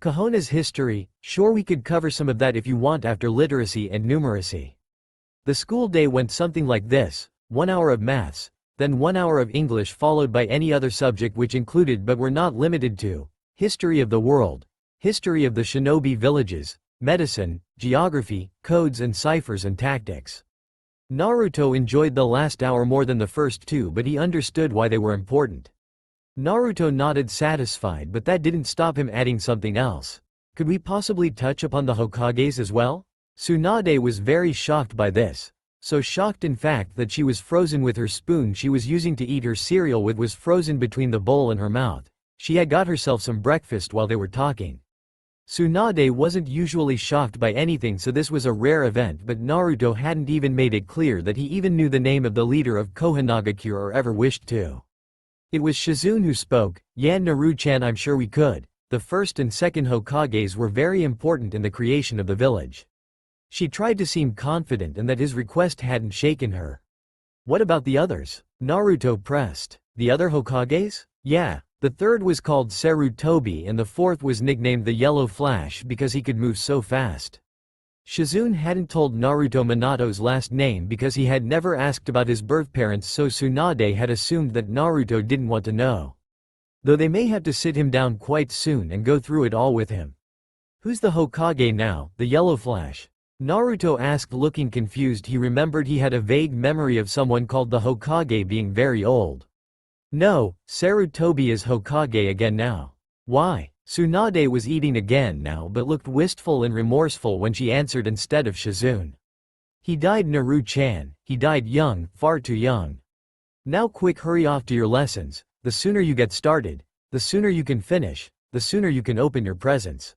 Kahona's history, sure, we could cover some of that if you want after literacy and numeracy. The school day went something like this: 1 hour of maths, then 1 hour of English, followed by any other subject which included but were not limited to history of the world, history of the shinobi villages, medicine, geography, codes and ciphers and tactics. Naruto enjoyed the last hour more than the first two, but he understood why they were important. Naruto nodded satisfied, but that didn't stop him adding something else. "Could we possibly touch upon the Hokages as well?" Tsunade was very shocked by this. So shocked in fact that she was frozen with her spoon she was using to eat her cereal with was frozen between the bowl and her mouth. She had got herself some breakfast while they were talking. Tsunade wasn't usually shocked by anything, so this was a rare event, but Naruto hadn't even made it clear that he even knew the name of the leader of Kohanagakure or ever wished to. It was Shizune who spoke. "Yeah, Naru-chan, I'm sure we could. The first and second Hokages were very important in the creation of the village." She tried to seem confident and that his request hadn't shaken her. "What about the others?" Naruto pressed. "The other Hokages? Yeah. The third was called Sarutobi and the fourth was nicknamed the Yellow Flash because he could move so fast." Shizune hadn't told Naruto Minato's last name because he had never asked about his birth parents, so Tsunade had assumed that Naruto didn't want to know. Though they may have to sit him down quite soon and go through it all with him. "Who's the Hokage now, the Yellow Flash?" Naruto asked, looking confused. He remembered he had a vague memory of someone called the Hokage being very old. "No, Sarutobi is Hokage again now." "Why?" Tsunade was eating again now but looked wistful and remorseful when she answered instead of Shizune. "He died, Naru-chan. He died young, far too young. Now quick, hurry off to your lessons. The sooner you get started, the sooner you can finish, the sooner you can open your presents."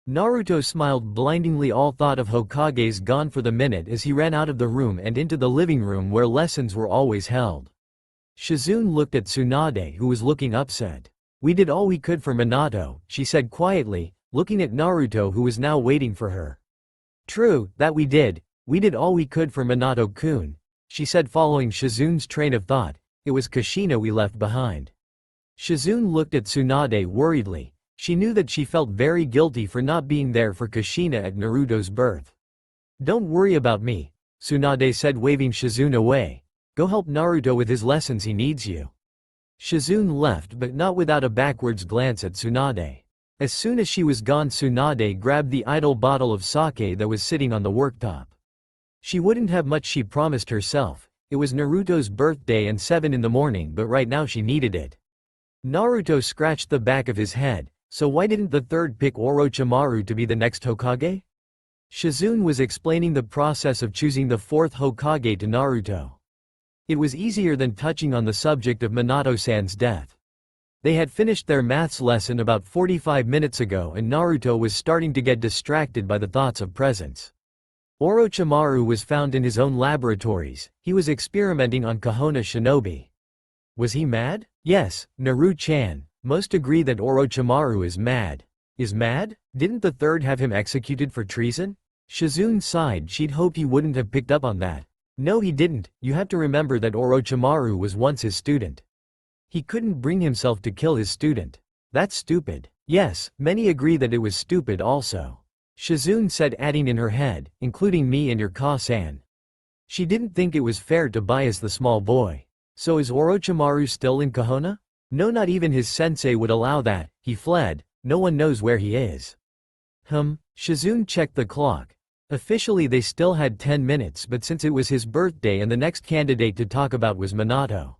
Naruto smiled blindingly. All thought of Hokages gone for the minute as he ran out of the room and into the living room where lessons were always held. Shizune looked at Tsunade, who was looking upset. "We did all we could for Minato," she said quietly, looking at Naruto who was now waiting for her. "True, that we did. We did all we could for Minato-kun," she said, following Shizune's train of thought. "It was Kushina we left behind." Shizune looked at Tsunade worriedly. She knew that she felt very guilty for not being there for Kushina at Naruto's birth. "Don't worry about me," Tsunade said, waving Shizune away. "Go help Naruto with his lessons, he needs you." Shizune left, but not without a backwards glance at Tsunade. As soon as she was gone, Tsunade grabbed the idle bottle of sake that was sitting on the worktop. She wouldn't have much, she promised herself. It was Naruto's birthday and 7 in the morning, but right now she needed it. Naruto scratched the back of his head. So why didn't the third pick Orochimaru to be the next Hokage? Shizune was explaining the process of choosing the fourth Hokage to Naruto. It was easier than touching on the subject of Minato-san's death. They had finished their maths lesson about 45 minutes ago and Naruto was starting to get distracted by the thoughts of presents. Orochimaru was found in his own laboratories. He was experimenting on Kahona shinobi. Was he mad? Yes, Naru-chan. Most agree that Orochimaru is mad. Is mad? Didn't the third have him executed for treason? Shizune sighed. She'd hoped he wouldn't have picked up on that. No, he didn't. You have to remember that Orochimaru was once his student. He couldn't bring himself to kill his student. That's stupid. Yes, many agree that it was stupid also. Shizune said, adding in her head, including me and your Ka-san. She didn't think it was fair to bias the small boy. So is Orochimaru still in Kahona? No, not even his sensei would allow that. He fled. No one knows where he is. Shizune checked the clock. Officially they still had 10 minutes, but since it was his birthday and the next candidate to talk about was Minato.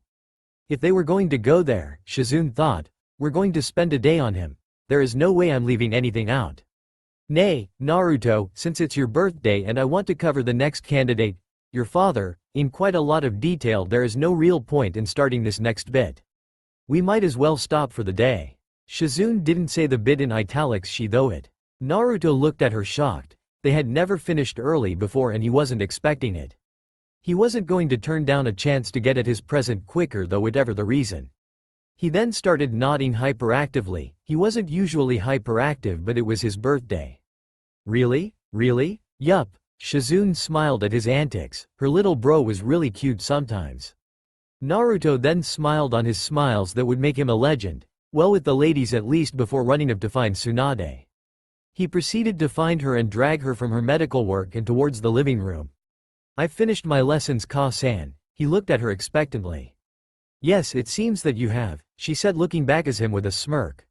If they were going to go there, Shizune thought, We're going to spend a day on him. There is no way I'm leaving anything out. Nay, Naruto, since it's your birthday and I want to cover the next candidate, your father, in quite a lot of detail, there is no real point in starting this next bit. We might as well stop for the day. Shizune didn't say the bit in italics, she though it. Naruto looked at her shocked. They had never finished early before and he wasn't expecting it. He wasn't going to turn down a chance to get at his present quicker though whatever the reason. He then started nodding hyperactively. He wasn't usually hyperactive but it was his birthday. Really? Really? Yup. Shizune smiled at his antics. Her little bro was really cute sometimes. Naruto then smiled on his smiles that would make him a legend. Well, with the ladies at least, before running up to find Tsunade. He proceeded to find her and drag her from her medical work and towards the living room. I've finished my lessons, Ka-san. He looked at her expectantly. Yes, it seems that you have, she said looking back at him with a smirk.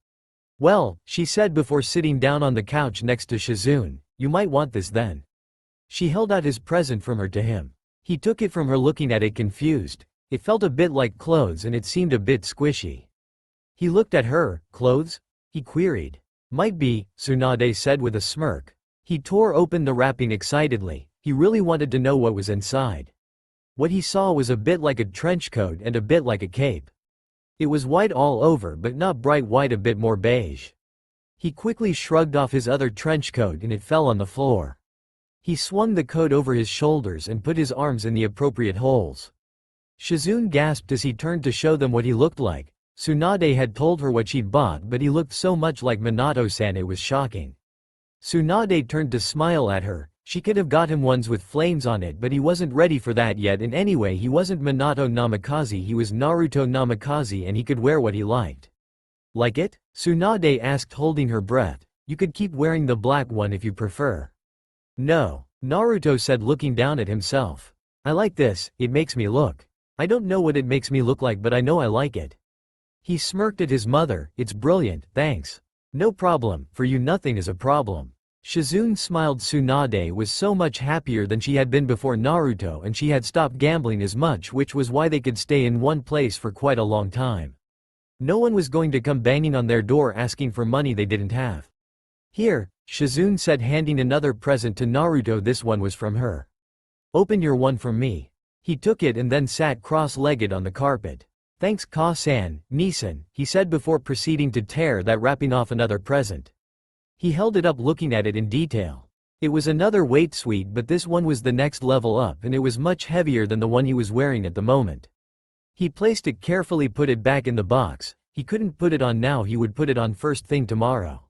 Well, she said before sitting down on the couch next to Shizune, you might want this then. She held out his present from her to him. He took it from her looking at it confused. It felt a bit like clothes and it seemed a bit squishy. He looked at her. Clothes? He queried. Might be, Tsunade said with a smirk. He tore open the wrapping excitedly. He really wanted to know what was inside. What he saw was a bit like a trench coat and a bit like a cape. It was white all over but not bright white, a bit more beige. He quickly shrugged off his other trench coat and it fell on the floor. He swung the coat over his shoulders and put his arms in the appropriate holes. Shizune gasped as he turned to show them what he looked like. Tsunade had told her what she'd bought but he looked so much like Minato-san it was shocking. Tsunade turned to smile at her. She could have got him ones with flames on it but he wasn't ready for that yet, and anyway he wasn't Minato Namikaze, he was Naruto Namikaze and he could wear what he liked. Like it? Tsunade asked holding her breath. You could keep wearing the black one if you prefer. No, Naruto said looking down at himself. I like this, it makes me look. I don't know what it makes me look like but I know I like it. He smirked at his mother. It's brilliant, thanks. No problem, for you nothing is a problem. Shizune smiled. Tsunade was so much happier than she had been before Naruto and she had stopped gambling as much, which was why they could stay in one place for quite a long time. No one was going to come banging on their door asking for money they didn't have. Here, Shizune said handing another present to Naruto. This one was from her. Open your one from me. He took it and then sat cross-legged on the carpet. Thanks Ka-san, Nisan, he said before proceeding to tear that wrapping off another present. He held it up looking at it in detail. It was another weight sweet but this one was the next level up and it was much heavier than the one he was wearing at the moment. He placed it carefully, put it back in the box. He couldn't put it on now, he would put it on first thing tomorrow.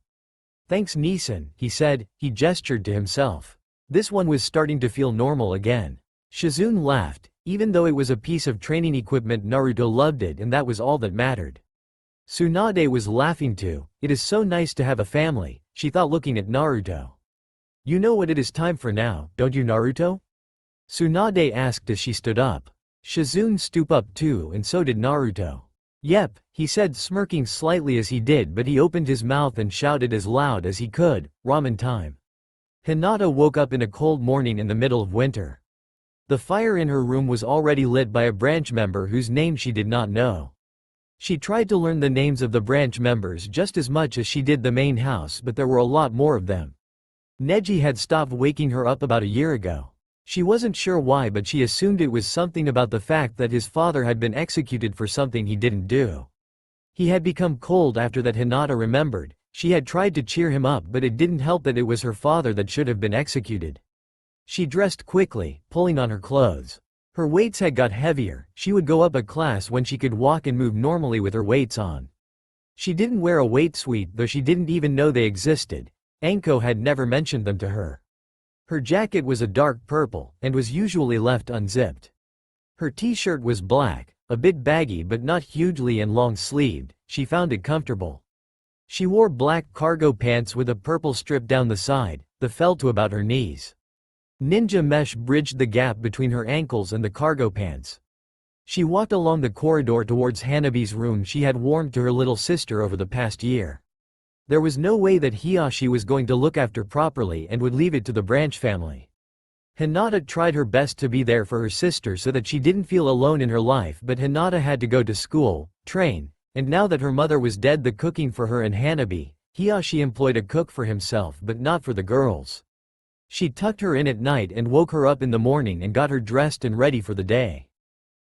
Thanks Nisan, he said. He gestured to himself. This one was starting to feel normal again. Shizune laughed. Even though it was a piece of training equipment, Naruto loved it and that was all that mattered. Tsunade was laughing too. It is so nice to have a family, she thought looking at Naruto. You know what it is time for now, don't you Naruto? Tsunade asked as she stood up. Shizune stooped up too and so did Naruto. Yep, he said smirking slightly as he did, but he opened his mouth and shouted as loud as he could, ramen time. Hinata woke up in a cold morning in the middle of winter. The fire in her room was already lit by a branch member whose name she did not know. She tried to learn the names of the branch members just as much as she did the main house, but there were a lot more of them. Neji had stopped waking her up about a year ago. She wasn't sure why, but she assumed it was something about the fact that his father had been executed for something he didn't do. He had become cold after that. Hinata remembered. She had tried to cheer him up but it didn't help that it was her father that should have been executed. She dressed quickly, pulling on her clothes. Her weights had got heavier. She would go up a class when she could walk and move normally with her weights on. She didn't wear a weight suite though she didn't even know they existed. Anko had never mentioned them to her. Her jacket was a dark purple, and was usually left unzipped. Her t-shirt was black, a bit baggy but not hugely and long-sleeved. She found it comfortable. She wore black cargo pants with a purple strip down the side, that fell to about her knees. Ninja mesh bridged the gap between her ankles and the cargo pants. She walked along the corridor towards Hanabi's room she had warmed to her little sister over the past year. There was no way that Hiyashi was going to look after properly and would leave it to the branch family. Hinata tried her best to be there for her sister so that she didn't feel alone in her life, but Hinata had to go to school, train, And now that her mother was dead, the cooking for her and Hanabi, Hiyashi employed a cook for himself but not for the girls. She tucked her in at night and woke her up in the morning and got her dressed and ready for the day.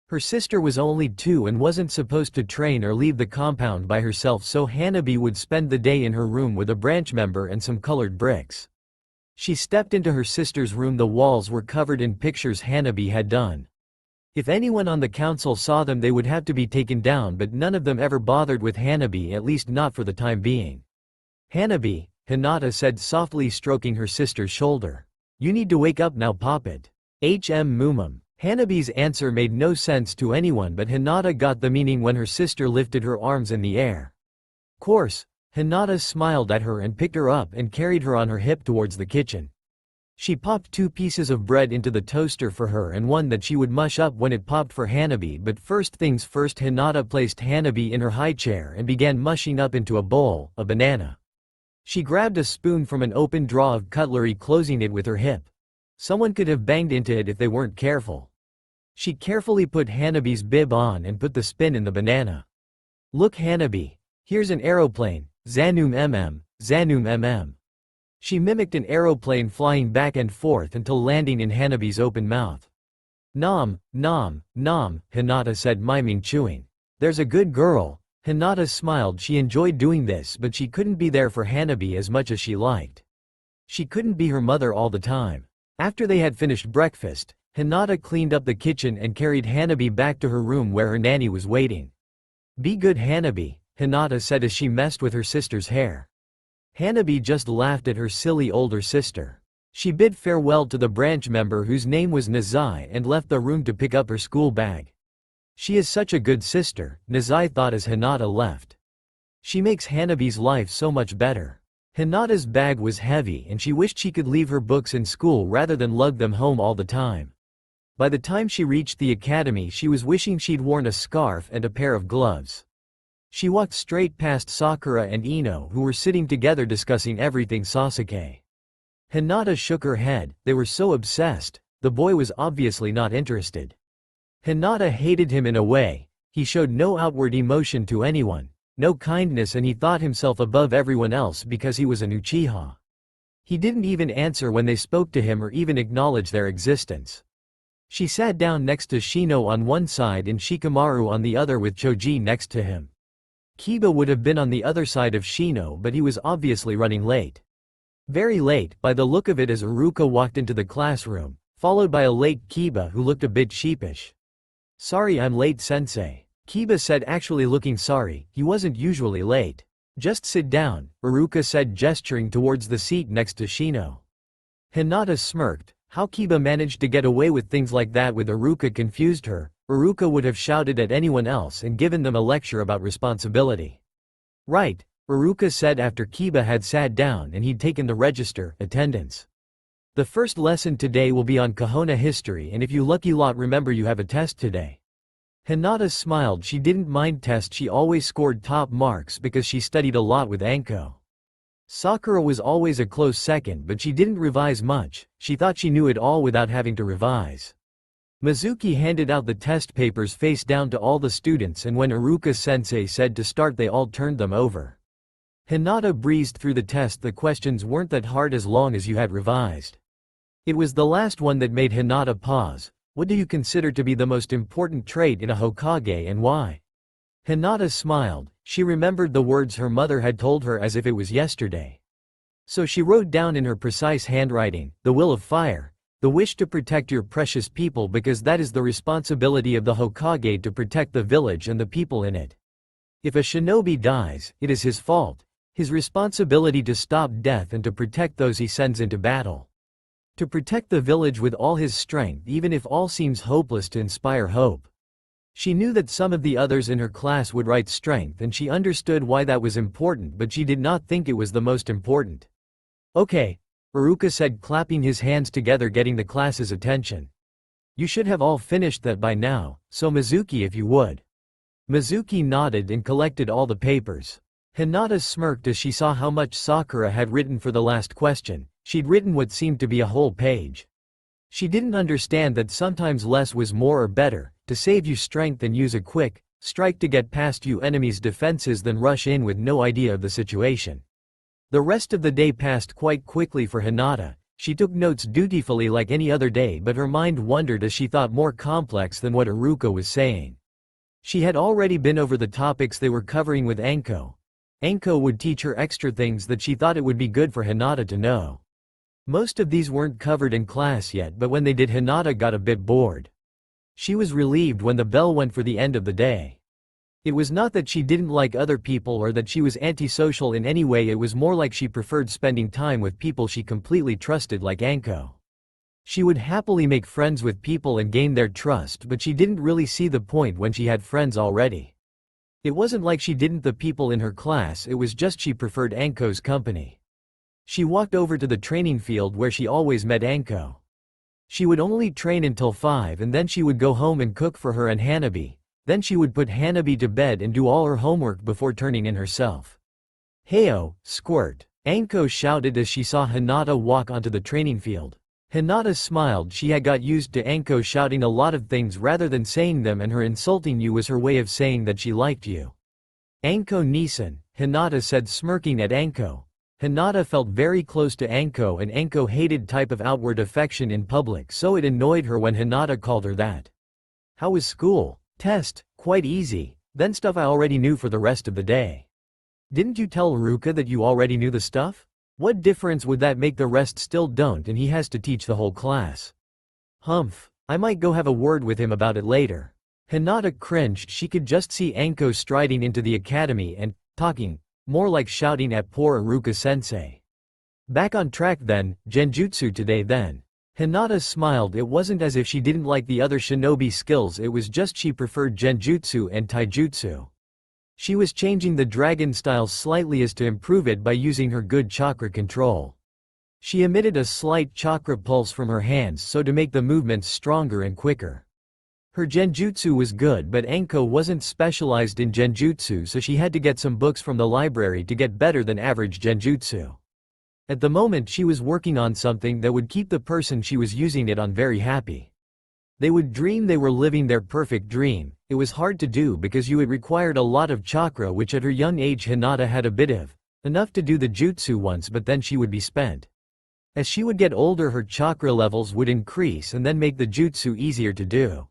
Her sister was only 2 and wasn't supposed to train or leave the compound by herself, so Hanabi would spend the day in her room with a branch member and some colored bricks. She stepped into her sister's room. The walls were covered in pictures Hanabi had done. If anyone on the council saw them, they would have to be taken down, but none of them ever bothered with Hanabi, at least not for the time being. "Hanabi," Hinata said softly, stroking her sister's shoulder. "You need to wake up now, Poppet." Mumum. Hanabi's answer made no sense to anyone, but Hinata got the meaning when her sister lifted her arms in the air. Course, Hinata smiled at her and picked her up and carried her on her hip towards the kitchen. She popped 2 pieces of bread into the toaster for her and one that she would mush up when it popped for Hanabi, but first things first, Hinata placed Hanabi in her high chair and began mushing up into a bowl a banana. She grabbed a spoon from an open drawer of cutlery, closing it with her hip. Someone could have banged into it if they weren't careful. She carefully put Hanabi's bib on and put the spin in the banana. "Look, Hanabi. Here's an aeroplane. Zanum mm, Zanum mm." She mimicked an aeroplane flying back and forth until landing in Hanabi's open mouth. "Nom, nom, nom," Hinata said, miming chewing. "There's a good girl." Hinata smiled. She enjoyed doing this, but she couldn't be there for Hanabi as much as she liked. She couldn't be her mother all the time. After they had finished breakfast, Hinata cleaned up the kitchen and carried Hanabi back to her room where her nanny was waiting. "Be good, Hanabi," Hinata said as she messed with her sister's hair. Hanabi just laughed at her silly older sister. She bid farewell to the branch member whose name was Nazai and left the room to pick up her school bag. "She is such a good sister," Nazai thought as Hinata left. "She makes Hanabi's life so much better." Hinata's bag was heavy and she wished she could leave her books in school rather than lug them home all the time. By the time she reached the academy, she was wishing she'd worn a scarf and a pair of gloves. She walked straight past Sakura and Ino, who were sitting together discussing everything Sasuke. Hinata shook her head. They were so obsessed. The boy was obviously not interested. Hinata hated him in a way. He showed no outward emotion to anyone, no kindness, and he thought himself above everyone else because he was an Uchiha. He didn't even answer when they spoke to him or even acknowledge their existence. She sat down next to Shino on one side and Shikamaru on the other, with Choji next to him. Kiba would have been on the other side of Shino, but he was obviously running late. Very late, by the look of it, as Iruka walked into the classroom, followed by a late Kiba who looked a bit sheepish. "Sorry I'm late, sensei," Kiba said, actually looking sorry. He wasn't usually late. "Just sit down," Iruka said, gesturing towards the seat next to Shino. Hinata smirked. How Kiba managed to get away with things like that with Iruka confused her. Iruka would have shouted at anyone else and given them a lecture about responsibility. "Right," Iruka said after Kiba had sat down and he'd taken the register, attendance. "The first lesson today will be on Kahona history, and if you lucky lot, remember you have a test today." Hinata smiled. She didn't mind tests. She always scored top marks because she studied a lot with Anko. Sakura was always a close second, but she didn't revise much. She thought she knew it all without having to revise. Mizuki handed out the test papers face down to all the students, and when Iruka-sensei said to start, they all turned them over. Hinata breezed through the test. The questions weren't that hard as long as you had revised. It was the last one that made Hinata pause. "What do you consider to be the most important trait in a Hokage, and why?" Hinata smiled. She remembered the words her mother had told her as if it was yesterday. So she wrote down in her precise handwriting, "The will of fire, the wish to protect your precious people, because that is the responsibility of the Hokage, to protect the village and the people in it. If a shinobi dies, it is his fault, his responsibility to stop death and to protect those he sends into battle. To protect the village with all his strength, even if all seems hopeless, to inspire hope." She knew that some of the others in her class would write strength, and she understood why that was important, but she did not think it was the most important. "Okay," Iruka said, clapping his hands together, getting the class's attention. "You should have all finished that by now, so Mizuki, if you would." Mizuki nodded and collected all the papers. Hinata smirked as she saw how much Sakura had written for the last question. She'd written what seemed to be a whole page. She didn't understand that sometimes less was more or better. To save you strength and use a quick, strike to get past you enemy's defenses then rush in with no idea of the situation. The rest of the day passed quite quickly for Hinata. She took notes dutifully like any other day, but her mind wandered as she thought more complex than what Iruka was saying. She had already been over the topics they were covering with Anko. Anko would teach her extra things that she thought it would be good for Hinata to know. Most of these weren't covered in class yet, but when they did, Hinata got a bit bored. She was relieved when the bell went for the end of the day. It was not that she didn't like other people or that she was antisocial in any way, it was more like she preferred spending time with people she completely trusted like Anko. She would happily make friends with people and gain their trust, but she didn't really see the point when she had friends already. It wasn't like she didn't the people in her class, it was just she preferred Anko's company. She walked over to the training field where she always met Anko. She would only train until 5 and then she would go home and cook for her and Hanabi. Then she would put Hanabi to bed and do all her homework before turning in herself. "Heyo, squirt," Anko shouted as she saw Hinata walk onto the training field. Hinata smiled. She had got used to Anko shouting a lot of things rather than saying them, and her insulting you was her way of saying that she liked you. "Anko Nisan," Hinata said, smirking at Anko. Hinata felt very close to Anko, and Anko hated type of outward affection in public, so it annoyed her when Hinata called her that. "How was school?" "Test, quite easy, then stuff I already knew for the rest of the day." "Didn't you tell Iruka that you already knew the stuff? What difference would that make? The rest still don't and he has to teach the whole class." "Humph, I might go have a word with him about it later." Hinata cringed. She could just see Anko striding into the academy and talking, more like shouting at poor Iruka-sensei. "Back on track then, Genjutsu today then." Hinata smiled. It wasn't as if she didn't like the other shinobi skills, it was just she preferred Genjutsu and Taijutsu. She was changing the dragon style slightly as to improve it by using her good chakra control. She emitted a slight chakra pulse from her hands so to make the movements stronger and quicker. Her Genjutsu was good, but Anko wasn't specialized in Genjutsu, so she had to get some books from the library to get better than average Genjutsu. At the moment she was working on something that would keep the person she was using it on very happy. They would dream they were living their perfect dream. It was hard to do because it required a lot of chakra, which at her young age Hinata had a bit of, enough to do the jutsu once, but then she would be spent. As she would get older her chakra levels would increase and then make the jutsu easier to do.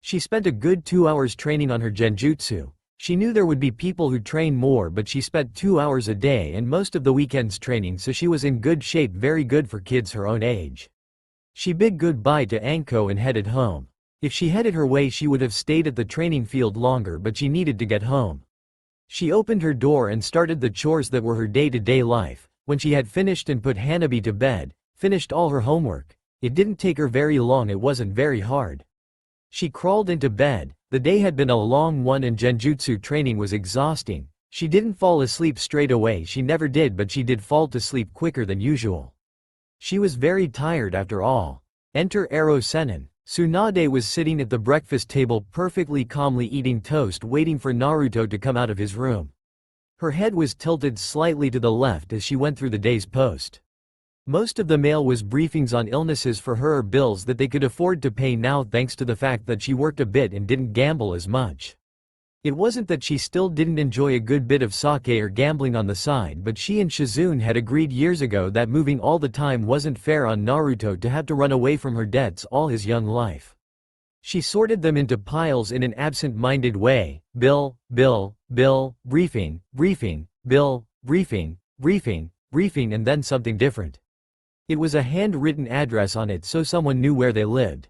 She spent a good 2 hours training on her genjutsu. She knew there would be people who train more, but she spent 2 hours a day and most of the weekends training, so she was in good shape, very good for kids her own age. She bid goodbye to Anko and headed home. If she headed her way she would have stayed at the training field longer, but she needed to get home. She opened her door and started the chores that were her day-to-day life. When she had finished and put Hanabi to bed, finished all her homework, it didn't take her very long, it wasn't very hard. She crawled into bed. The day had been a long one and genjutsu training was exhausting. She didn't fall asleep straight away, she never did, but she did fall to sleep quicker than usual. She was very tired after all. Enter Ero Senin. Tsunade was sitting at the breakfast table perfectly calmly eating toast, waiting for Naruto to come out of his room. Her head was tilted slightly to the left as she went through the day's post. Most of the mail was briefings on illnesses for her or bills that they could afford to pay now thanks to the fact that she worked a bit and didn't gamble as much. It wasn't that she still didn't enjoy a good bit of sake or gambling on the side, but she and Shizune had agreed years ago that moving all the time wasn't fair on Naruto to have to run away from her debts all his young life. She sorted them into piles in an absent-minded way: bill, bill, bill, briefing, briefing, bill, briefing, briefing, briefing, and then something different. It was a handwritten address on it, so someone knew where they lived.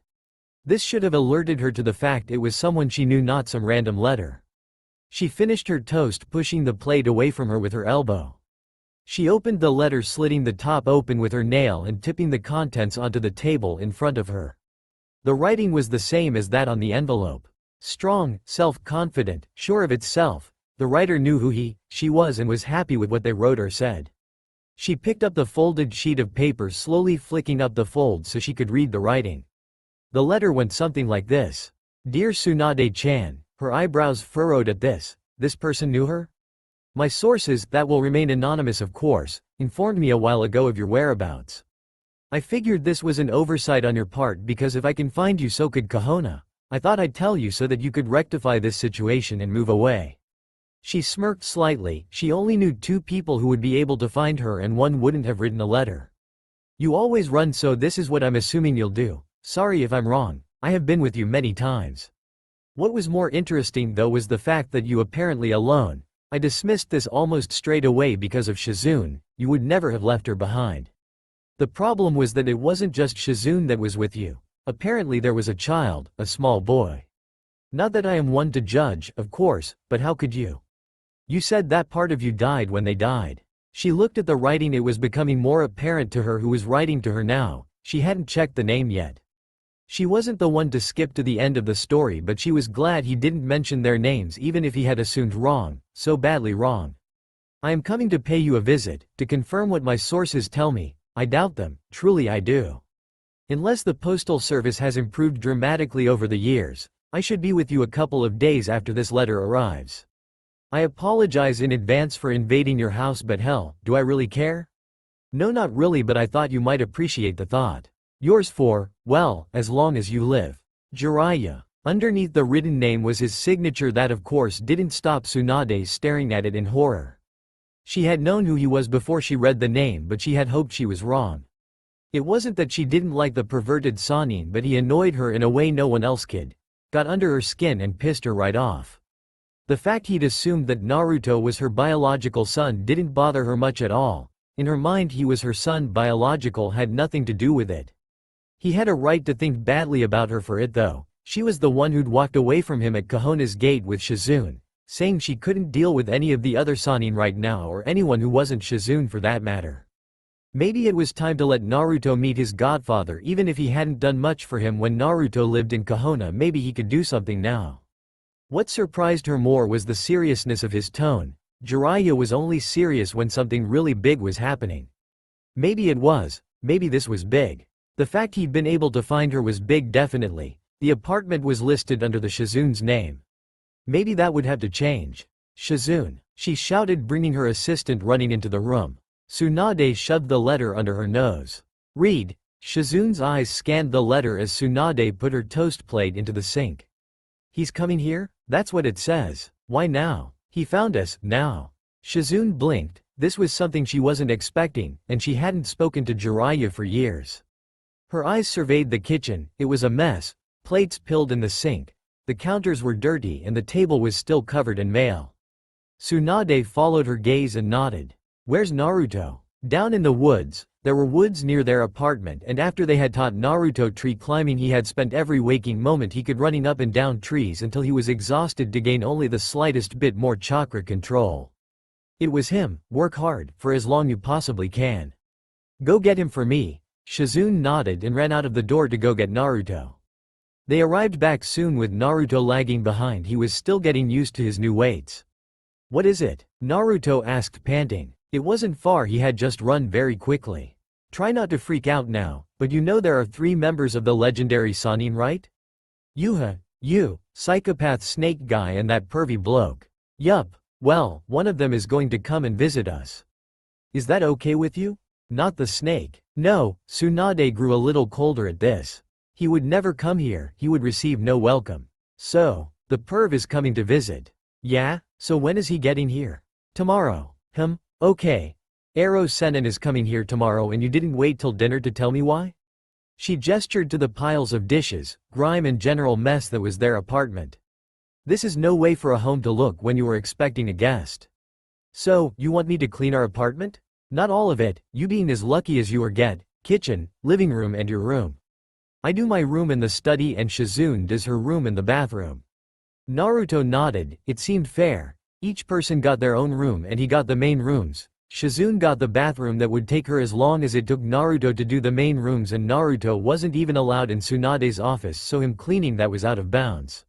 This should have alerted her to the fact it was someone she knew, not some random letter. She finished her toast, pushing the plate away from her with her elbow. She opened the letter, slitting the top open with her nail and tipping the contents onto the table in front of her. The writing was the same as that on the envelope. Strong, self-confident, sure of itself. The writer knew who she was and was happy with what they wrote or said. She picked up the folded sheet of paper, slowly flicking up the folds so she could read the writing. The letter went something like this. Dear Tsunade-chan. Her eyebrows furrowed at this. This person knew her? My sources, that will remain anonymous of course, informed me a while ago of your whereabouts. I figured this was an oversight on your part because if I can find you, so could Kahona. I thought I'd tell you so that you could rectify this situation and move away." She smirked slightly. She only knew 2 people who would be able to find her and one wouldn't have written a letter. "You always run, so this is what I'm assuming you'll do. Sorry if I'm wrong, I have been with you many times." What was more interesting though was the fact that you apparently alone. I dismissed this almost straight away because of Shizune. You would never have left her behind. The problem was that it wasn't just Shizune that was with you. Apparently there was a child, a small boy. Not that I am one to judge, of course, but how could you? You said that part of you died when they died. She looked at the writing. It was becoming more apparent to her who was writing to her now. She hadn't checked the name yet. She wasn't the one to skip to the end of the story, but she was glad he didn't mention their names even if he had assumed wrong, so badly wrong. "I am coming to pay you a visit, to confirm what my sources tell me. I doubt them, truly I do. Unless the postal service has improved dramatically over the years, I should be with you a couple of days after this letter arrives. I apologize in advance for invading your house, but hell, do I really care? No, not really, but I thought you might appreciate the thought. Yours for, well, as long as you live. Jiraiya." Underneath the written name was his signature that of course didn't stop Tsunade staring at it in horror. She had known who he was before she read the name, but she had hoped she was wrong. It wasn't that she didn't like the perverted Sannin, but he annoyed her in a way no one else could. Got under her skin and pissed her right off. The fact he'd assumed that Naruto was her biological son didn't bother her much at all. In her mind he was her son. Biological had nothing to do with it. He had a right to think badly about her for it though. She was the one who'd walked away from him at Kahona's gate with Shizune, saying she couldn't deal with any of the other Sannin right now, or anyone who wasn't Shizune for that matter. Maybe it was time to let Naruto meet his godfather. Even if he hadn't done much for him when Naruto lived in Kahona, maybe he could do something now. What surprised her more was the seriousness of his tone. Jiraiya was only serious when something really big was happening. Maybe it was, maybe this was big. The fact he'd been able to find her was big, definitely. The apartment was listed under the Shizune's name. Maybe that would have to change. "Shizune," she shouted, bringing her assistant running into the room. Tsunade shoved the letter under her nose. "Read." Shizune's eyes scanned the letter as Tsunade put her toast plate into the sink. "He's coming here? That's what it says. Why now? He found us, now." Shizune blinked. This was something she wasn't expecting, and she hadn't spoken to Jiraiya for years. Her eyes surveyed the kitchen. It was a mess. Plates pilled in the sink. The counters were dirty and the table was still covered in mail. Tsunade followed her gaze and nodded. "Where's Naruto?" "Down in the woods." There were woods near their apartment, and after they had taught Naruto tree climbing, he had spent every waking moment he could running up and down trees until he was exhausted to gain only the slightest bit more chakra control. It was him. Work hard, for as long you possibly can. Go get him for me. Shizune nodded and ran out of the door to go get Naruto. They arrived back soon with Naruto lagging behind. He was still getting used to his new weights. "What is it?" Naruto asked, panting. It wasn't far, he had just run very quickly. "Try not to freak out now, but you know there are 3 members of the legendary Sannin, right? Yuha, you, psychopath snake guy, and that pervy bloke." "Yup. Well, one of them is going to come and visit us. Is that okay with you?" "Not the snake." "No." Tsunade grew a little colder at this. "He would never come here, he would receive no welcome." "So, the perv is coming to visit." "Yeah? So when is he getting here?" "Tomorrow." Okay. Ero Sennin is coming here tomorrow and you didn't wait till dinner to tell me why?" She gestured to the piles of dishes, grime and general mess that was their apartment. "This is no way for a home to look when you were expecting a guest." "So, you want me to clean our apartment?" "Not all of it, you being as lucky as you are get, kitchen, living room and your room." "I do my room and the study and Shizune does her room and the bathroom." Naruto nodded. It seemed fair. Each person got their own room and he got the main rooms. Shizune got the bathroom that would take her as long as it took Naruto to do the main rooms, and Naruto wasn't even allowed in Tsunade's office, so him cleaning that was out of bounds.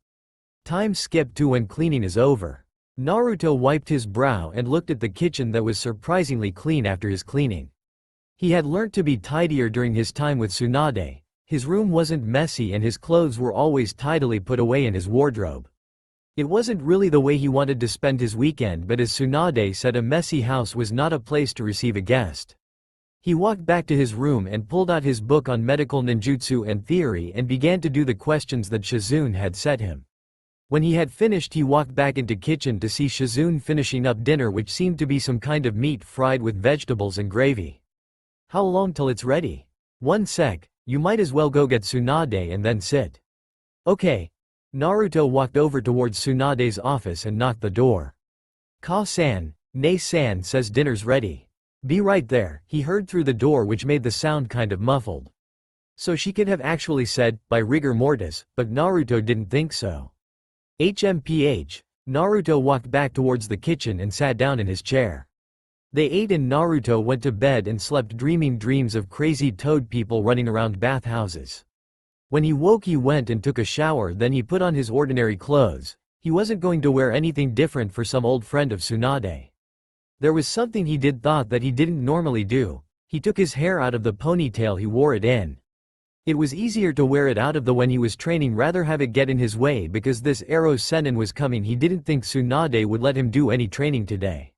Time skipped to when cleaning is over. Naruto wiped his brow and looked at the kitchen that was surprisingly clean after his cleaning. He had learnt to be tidier during his time with Tsunade. His room wasn't messy and his clothes were always tidily put away in his wardrobe. It wasn't really the way he wanted to spend his weekend, but as Tsunade said, a messy house was not a place to receive a guest. He walked back to his room and pulled out his book on medical ninjutsu and theory and began to do the questions that Shizune had set him. When he had finished, he walked back into kitchen to see Shizune finishing up dinner, which seemed to be some kind of meat fried with vegetables and gravy. How long till it's ready? One sec, you might as well go get Tsunade and then sit. Okay. Naruto walked over towards Tsunade's office and knocked the door. Ka-san, Ne-san says dinner's ready. Be right there, he heard through the door, which made the sound kind of muffled. So she could have actually said, by rigor mortis, but Naruto didn't think so. HMPH, Naruto walked back towards the kitchen and sat down in his chair. They ate and Naruto went to bed and slept, dreaming dreams of crazy toad people running around bathhouses. When he woke, he went and took a shower, then he put on his ordinary clothes. He wasn't going to wear anything different for some old friend of Tsunade. There was something he thought that he didn't normally do. He took his hair out of the ponytail he wore it in. It was easier to wear it out of the when he was training rather have it get in his way, because this Ero Sennin was coming. He didn't think Tsunade would let him do any training today.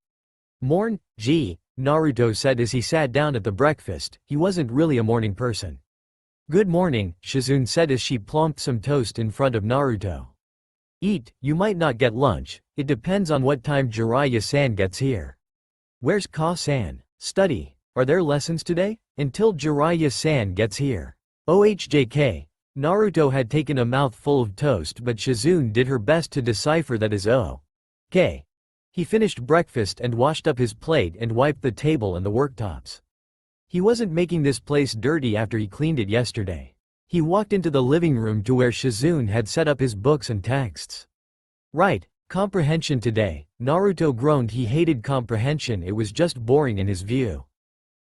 Morn, gee, Naruto said as he sat down at the breakfast. He wasn't really a morning person. Good morning, Shizune said as she plonked some toast in front of Naruto. Eat, you might not get lunch, it depends on what time Jiraiya-san gets here. Where's Ka-san? Study. Are there lessons today? Until Jiraiya-san gets here. OHJK. Naruto had taken a mouthful of toast, but Shizune did her best to decipher that as O.K. He finished breakfast and washed up his plate and wiped the table and the worktops. He wasn't making this place dirty after he cleaned it yesterday. He walked into the living room to where Shizune had set up his books and texts. Right, comprehension today, Naruto groaned. He hated comprehension, it was just boring in his view.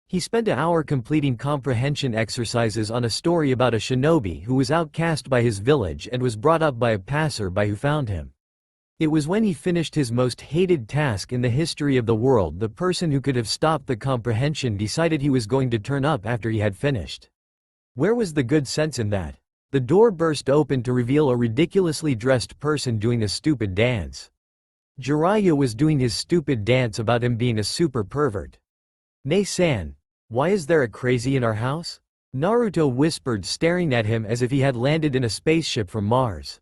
He spent an hour completing comprehension exercises on a story about a shinobi who was outcast by his village and was brought up by a passer-by who found him. It was when he finished his most hated task in the history of the world. The person who could have stopped the comprehension decided he was going to turn up after he had finished. Where was the good sense in that? The door burst open to reveal a ridiculously dressed person doing a stupid dance. Jiraiya was doing his stupid dance about him being a super pervert. Ne-san, why is there a crazy in our house? Naruto whispered, staring at him as if he had landed in a spaceship from Mars.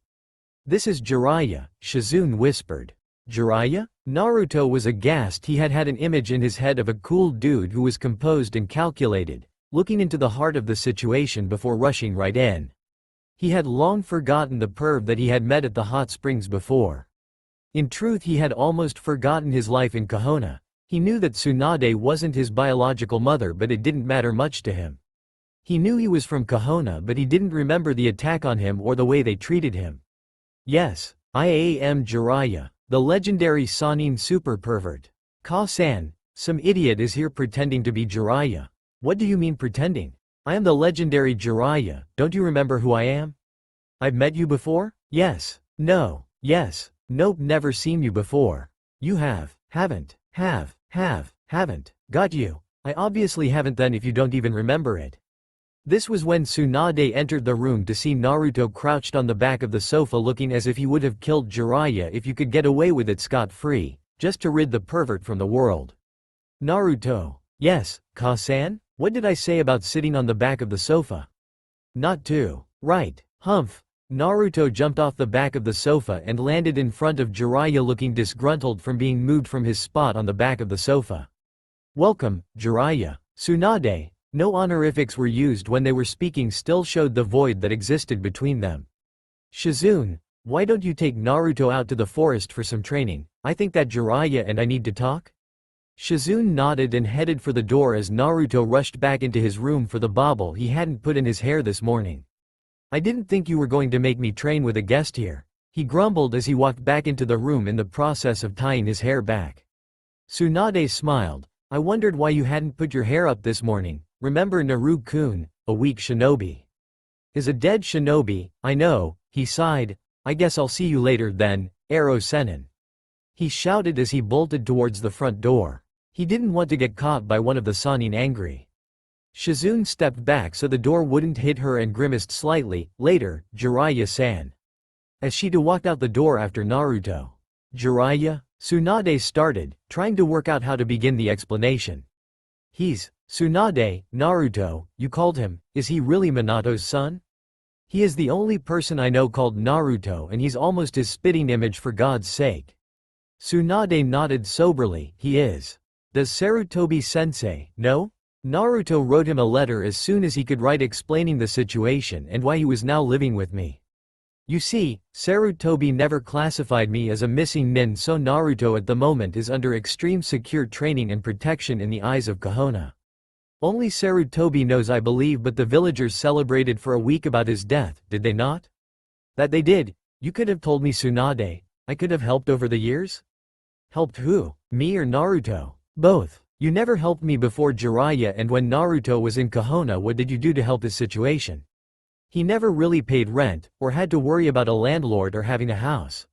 This is Jiraiya, Shizune whispered. Jiraiya? Naruto was aghast. He had an image in his head of a cool dude who was composed and calculated, looking into the heart of the situation before rushing right in. He had long forgotten the perv that he had met at the hot springs before. In truth, he had almost forgotten his life in Kahona. He knew that Tsunade wasn't his biological mother, but it didn't matter much to him. He knew he was from Kahona, but he didn't remember the attack on him or the way they treated him. Yes, I am Jiraiya, the legendary Sannin super pervert. Ka-san, some idiot is here pretending to be Jiraiya. What do you mean pretending? I am the legendary Jiraiya, don't you remember who I am? I've met you before? Yes. No. Yes. Nope, never seen you before. You have. Haven't. Haven't. Got you. I obviously haven't then if you don't even remember it. This was when Tsunade entered the room to see Naruto crouched on the back of the sofa looking as if he would have killed Jiraiya if you could get away with it scot-free, just to rid the pervert from the world. Naruto. Yes, Ka-san? What did I say about sitting on the back of the sofa? Not to. Right. Humph. Naruto jumped off the back of the sofa and landed in front of Jiraiya looking disgruntled from being moved from his spot on the back of the sofa. Welcome, Jiraiya. Tsunade. No honorifics were used when they were speaking, still showed the void that existed between them. Shizune, why don't you take Naruto out to the forest for some training? I think that Jiraiya and I need to talk. Shizune nodded and headed for the door as Naruto rushed back into his room for the bobble he hadn't put in his hair this morning. I didn't think you were going to make me train with a guest here, he grumbled as he walked back into the room in the process of tying his hair back. Tsunade smiled. I wondered why you hadn't put your hair up this morning. Remember Naru-kun, a weak shinobi is a dead shinobi, I know, he sighed. I guess I'll see you later then, Ero Sennin. He shouted as he bolted towards the front door. He didn't want to get caught by one of the Sannin angry. Shizune stepped back so the door wouldn't hit her and grimaced slightly. Later, Jiraiya-san. As she walked out the door after Naruto. Jiraiya? Tsunade started, trying to work out how to begin the explanation. He's Tsunade, Naruto, you called him, is he really Minato's son? He is the only person I know called Naruto and he's almost his spitting image for God's sake. Tsunade nodded soberly, he is. Does Sarutobi-sensei know? Naruto wrote him a letter as soon as he could write explaining the situation and why he was now living with me. You see, Sarutobi never classified me as a missing nin, so Naruto at the moment is under extreme secure training and protection in the eyes of Konoha. Only Sarutobi knows, I believe, but the villagers celebrated for a week about his death, did they not? That they did. You could have told me, Tsunade. I could have helped over the years? Helped who? Me or Naruto? Both. You never helped me before Jiraiya, and when Naruto was in Konoha, what did you do to help his situation? He never really paid rent, or had to worry about a landlord or having a house.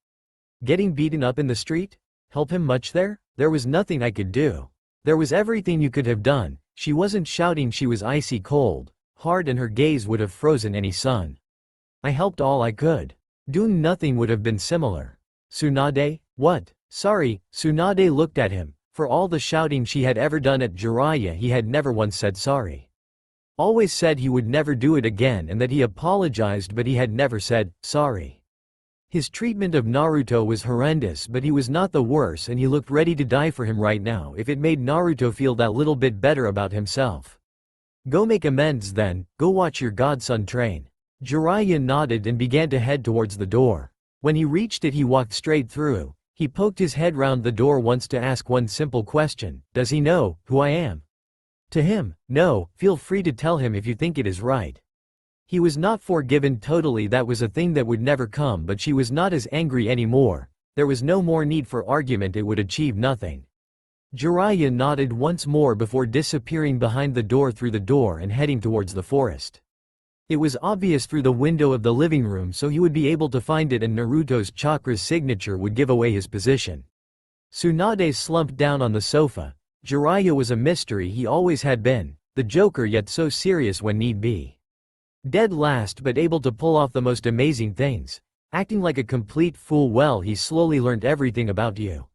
Getting beaten up in the street? Help him much there? There was nothing I could do. There was everything you could have done. She wasn't shouting, she was icy cold, hard, and her gaze would have frozen any sun. I helped all I could. Doing nothing would have been similar. Tsunade? What? Sorry. Tsunade looked at him. For all the shouting she had ever done at Jiraiya, he had never once said sorry. Always said he would never do it again and that he apologized, but he had never said sorry. His treatment of Naruto was horrendous, but he was not the worst and he looked ready to die for him right now if it made Naruto feel that little bit better about himself. Go make amends then, go watch your godson train. Jiraiya nodded and began to head towards the door. When he reached it, he walked straight through. He poked his head round the door once to ask one simple question: does he know who I am? To him, no, feel free to tell him if you think it is right. He was not forgiven totally, that was a thing that would never come, but she was not as angry anymore. There was no more need for argument, it would achieve nothing. Jiraiya nodded once more before disappearing behind the door, through the door and heading towards the forest. It was obvious through the window of the living room, so he would be able to find it, and Naruto's chakra's signature would give away his position. Tsunade slumped down on the sofa. Jiraiya was a mystery, he always had been, the Joker, yet so serious when need be. Dead last, but able to pull off the most amazing things. Acting like a complete fool. Well, he slowly learned everything about you.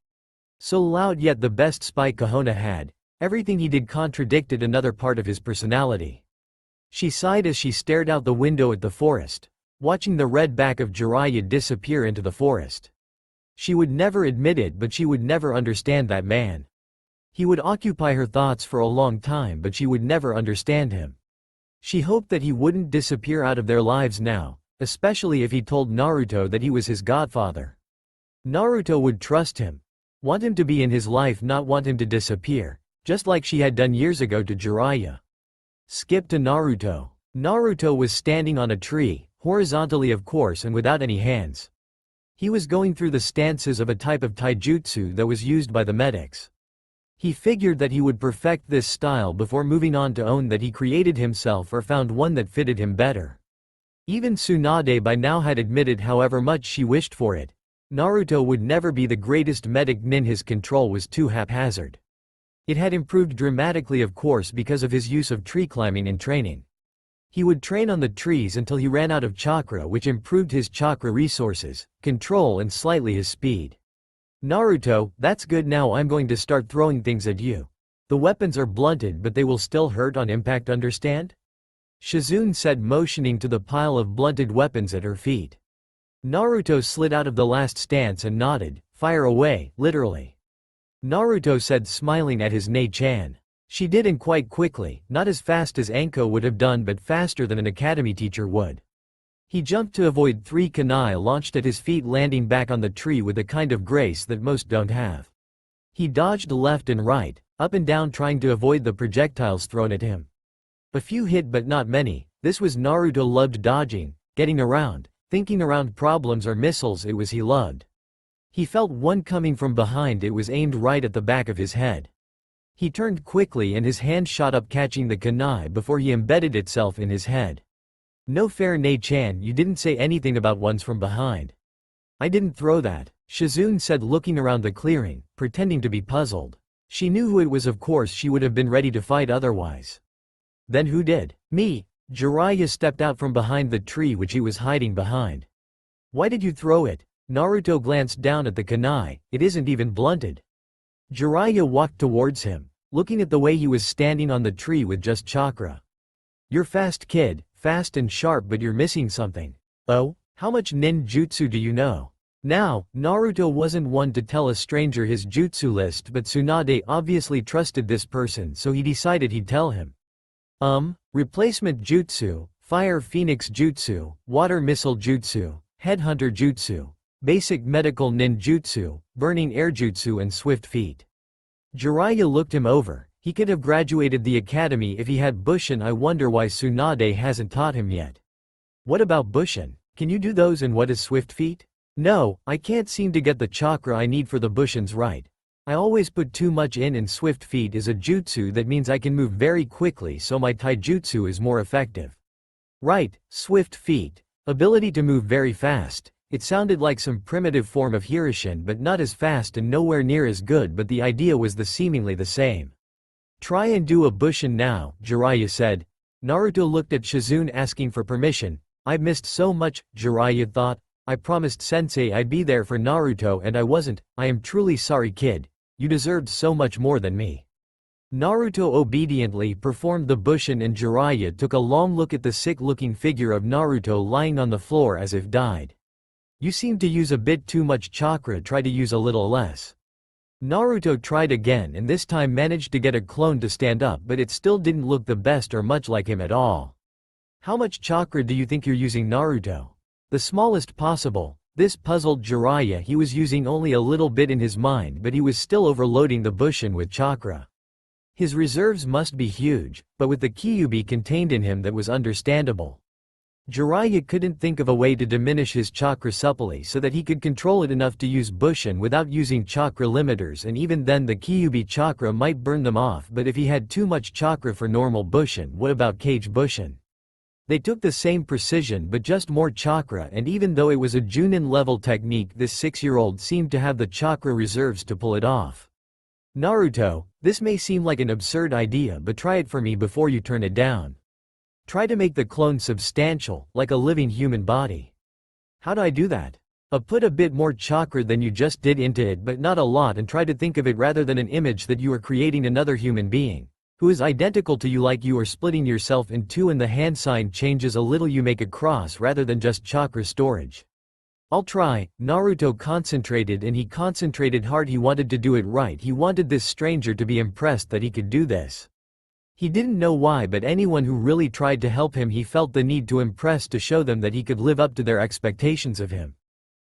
So loud, yet the best spy Konoha had. Everything he did contradicted another part of his personality. She sighed as she stared out the window at the forest, watching the red back of Jiraiya disappear into the forest. She would never admit it, but she would never understand that man. He would occupy her thoughts for a long time, but she would never understand him. She hoped that he wouldn't disappear out of their lives now, especially if he told Naruto that he was his godfather. Naruto would trust him. Want him to be in his life, not want him to disappear, just like she had done years ago to Jiraiya. Skip to Naruto. Naruto was standing on a tree, horizontally of course and without any hands. He was going through the stances of a type of taijutsu that was used by the medics. He figured that he would perfect this style before moving on to own that he created himself or found one that fitted him better. Even Tsunade by now had admitted, however much she wished for it, Naruto would never be the greatest medic nin, his control was too haphazard. It had improved dramatically, of course, because of his use of tree climbing and training. He would train on the trees until he ran out of chakra, which improved his chakra resources, control, and slightly his speed. Naruto, that's good, now I'm going to start throwing things at you. The weapons are blunted, but they will still hurt on impact, understand? Shizune said, motioning to the pile of blunted weapons at her feet. Naruto slid out of the last stance and nodded, fire away, literally. Naruto said, smiling at his Nei-chan. She did, and quite quickly, not as fast as Anko would have done, but faster than an academy teacher would. He jumped to avoid 3 kunai launched at his feet, landing back on the tree with a kind of grace that most don't have. He dodged left and right, up and down, trying to avoid the projectiles thrown at him. A few hit, but not many. This was Naruto loved dodging, getting around, thinking around problems or missiles, it was he loved. He felt one coming from behind, it was aimed right at the back of his head. He turned quickly and his hand shot up, catching the kunai before he embedded itself in his head. No fair, Nei-chan, you didn't say anything about ones from behind. I didn't throw that, Shizune said, looking around the clearing, pretending to be puzzled. She knew who it was, of course she would have been ready to fight otherwise. Then who did? Me. Jiraiya stepped out from behind the tree which he was hiding behind. Why did you throw it? Naruto glanced down at the kunai, it isn't even blunted. Jiraiya walked towards him. looking at the way he was standing on the tree with just chakra. "You're fast, kid, fast and sharp, but you're missing something. Oh? How much ninjutsu do you know?" Now, Naruto wasn't one to tell a stranger his jutsu list, but Tsunade obviously trusted this person, so he decided he'd tell him. Replacement jutsu, fire phoenix jutsu, water missile jutsu, headhunter jutsu, basic medical ninjutsu, burning air jutsu and swift feet. Jiraiya looked him over. He could have graduated the academy if he had Bushin. I wonder why Tsunade hasn't taught him yet. What about Bushin? Can you do those, and what is swift feet? No, I can't seem to get the chakra I need for the Bushins right. I always put too much in swift feet is a jutsu that means I can move very quickly, so my taijutsu is more effective. Right, swift feet. Ability to move very fast. It sounded like some primitive form of Hirishin, but not as fast and nowhere near as good, but the idea was seemingly the same. Try and do a Bushin now, Jiraiya said. Naruto looked at Shizune asking for permission. I've missed so much, Jiraiya thought. I promised sensei I'd be there for Naruto and I wasn't. I am truly sorry, kid. You deserved so much more than me. Naruto obediently performed the Bushin and Jiraiya took a long look at the sick-looking figure of Naruto lying on the floor as if died. You seem to use a bit too much chakra, try to use a little less. Naruto tried again and this time managed to get a clone to stand up, but it still didn't look the best or much like him at all. How much chakra do you think you're using, Naruto? The smallest possible. This puzzled Jiraiya. He was using only a little bit in his mind, but he was still overloading the Bushin with chakra. His reserves must be huge, but with the Kyuubi contained in him that was understandable. Jiraiya couldn't think of a way to diminish his chakra supply so that he could control it enough to use Bushin without using chakra limiters, and even then the Kyuubi chakra might burn them off. But if he had too much chakra for normal Bushin, what about Kage Bushin? They took the same precision but just more chakra, and even though it was a Junin level technique, this 6-year-old seemed to have the chakra reserves to pull it off. Naruto, this may seem like an absurd idea, but try it for me before you turn it down. Try to make the clone substantial, like a living human body. How do I do that? Put a bit more chakra than you just did into it, but not a lot, and try to think of it rather than an image that you are creating another human being who is identical to you, like you are splitting yourself in two and the hand sign changes a little, you make a cross rather than just chakra storage. I'll try. Naruto concentrated, and he concentrated hard. He wanted to do it right. He wanted this stranger to be impressed that he could do this. He didn't know why, but anyone who really tried to help him he felt the need to impress, to show them that he could live up to their expectations of him.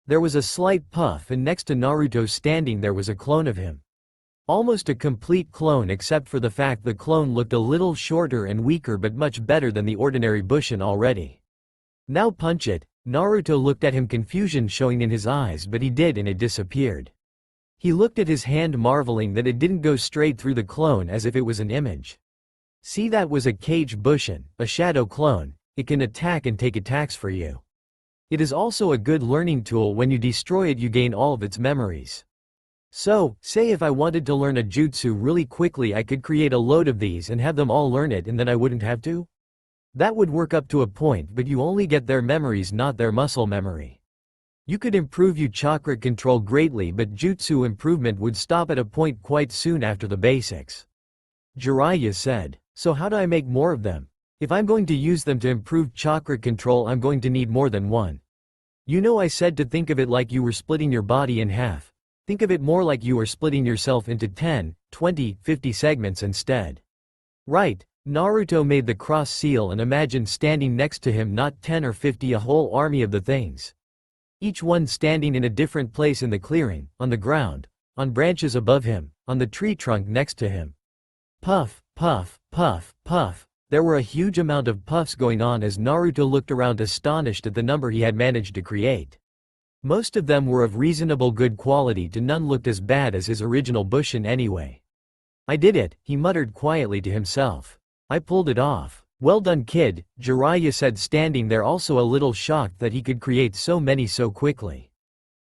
There was a slight puff, and next to Naruto standing there was a clone of him. Almost a complete clone, except for the fact the clone looked a little shorter and weaker, but much better than the ordinary Bushin already. Now punch it. Naruto looked at him, confusion showing in his eyes, but he did and it disappeared. He looked at his hand, marveling that it didn't go straight through the clone as if it was an image. See, that was a Kage Bushin, a shadow clone. It can attack and take attacks for you. It is also a good learning tool. When you destroy it you gain all of its memories. So, say if I wanted to learn a jutsu really quickly, I could create a load of these and have them all learn it, and then I wouldn't have to? That would work up to a point, but you only get their memories, not their muscle memory. You could improve your chakra control greatly, but jutsu improvement would stop at a point quite soon after the basics. Jiraiya said. So how do I make more of them? If I'm going to use them to improve chakra control, I'm going to need more than one. You know, I said to think of it like you were splitting your body in half. Think of it more like you are splitting yourself into 10, 20, 50 segments instead. Right. Naruto made the cross seal and imagined standing next to him, not 10 or 50, a whole army of the things. Each one standing in a different place in the clearing, on the ground, on branches above him, on the tree trunk next to him. Puff, puff, puff, puff. There were a huge amount of puffs going on as Naruto looked around, astonished at the number he had managed to create. Most of them were of reasonable good quality, to none looked as bad as his original Bushin anyway. I did it, he muttered quietly to himself. I pulled it off. Well done, kid, Jiraiya said, standing there also a little shocked that he could create so many so quickly.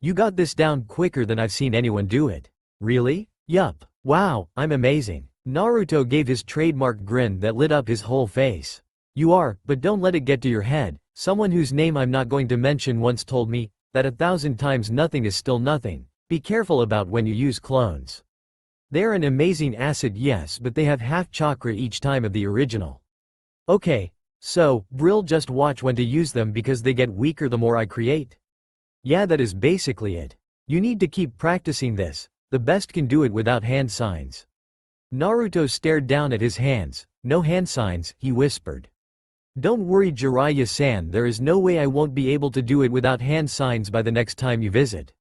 You got this down quicker than I've seen anyone do it. Really? Yup. Wow, I'm amazing. Naruto gave his trademark grin that lit up his whole face. You are, but don't let it get to your head. Someone whose name I'm not going to mention once told me that 1,000 times nothing is still nothing. Be careful about when you use clones. They're an amazing asset, yes, but they have half chakra each time of the original. Okay, so, Brill just watch when to use them because they get weaker the more I create? Yeah, that is basically it. You need to keep practicing this, the best can do it without hand signs. Naruto stared down at his hands. No hand signs, he whispered. Don't worry Jiraiya-san, there is no way I won't be able to do it without hand signs by the next time you visit.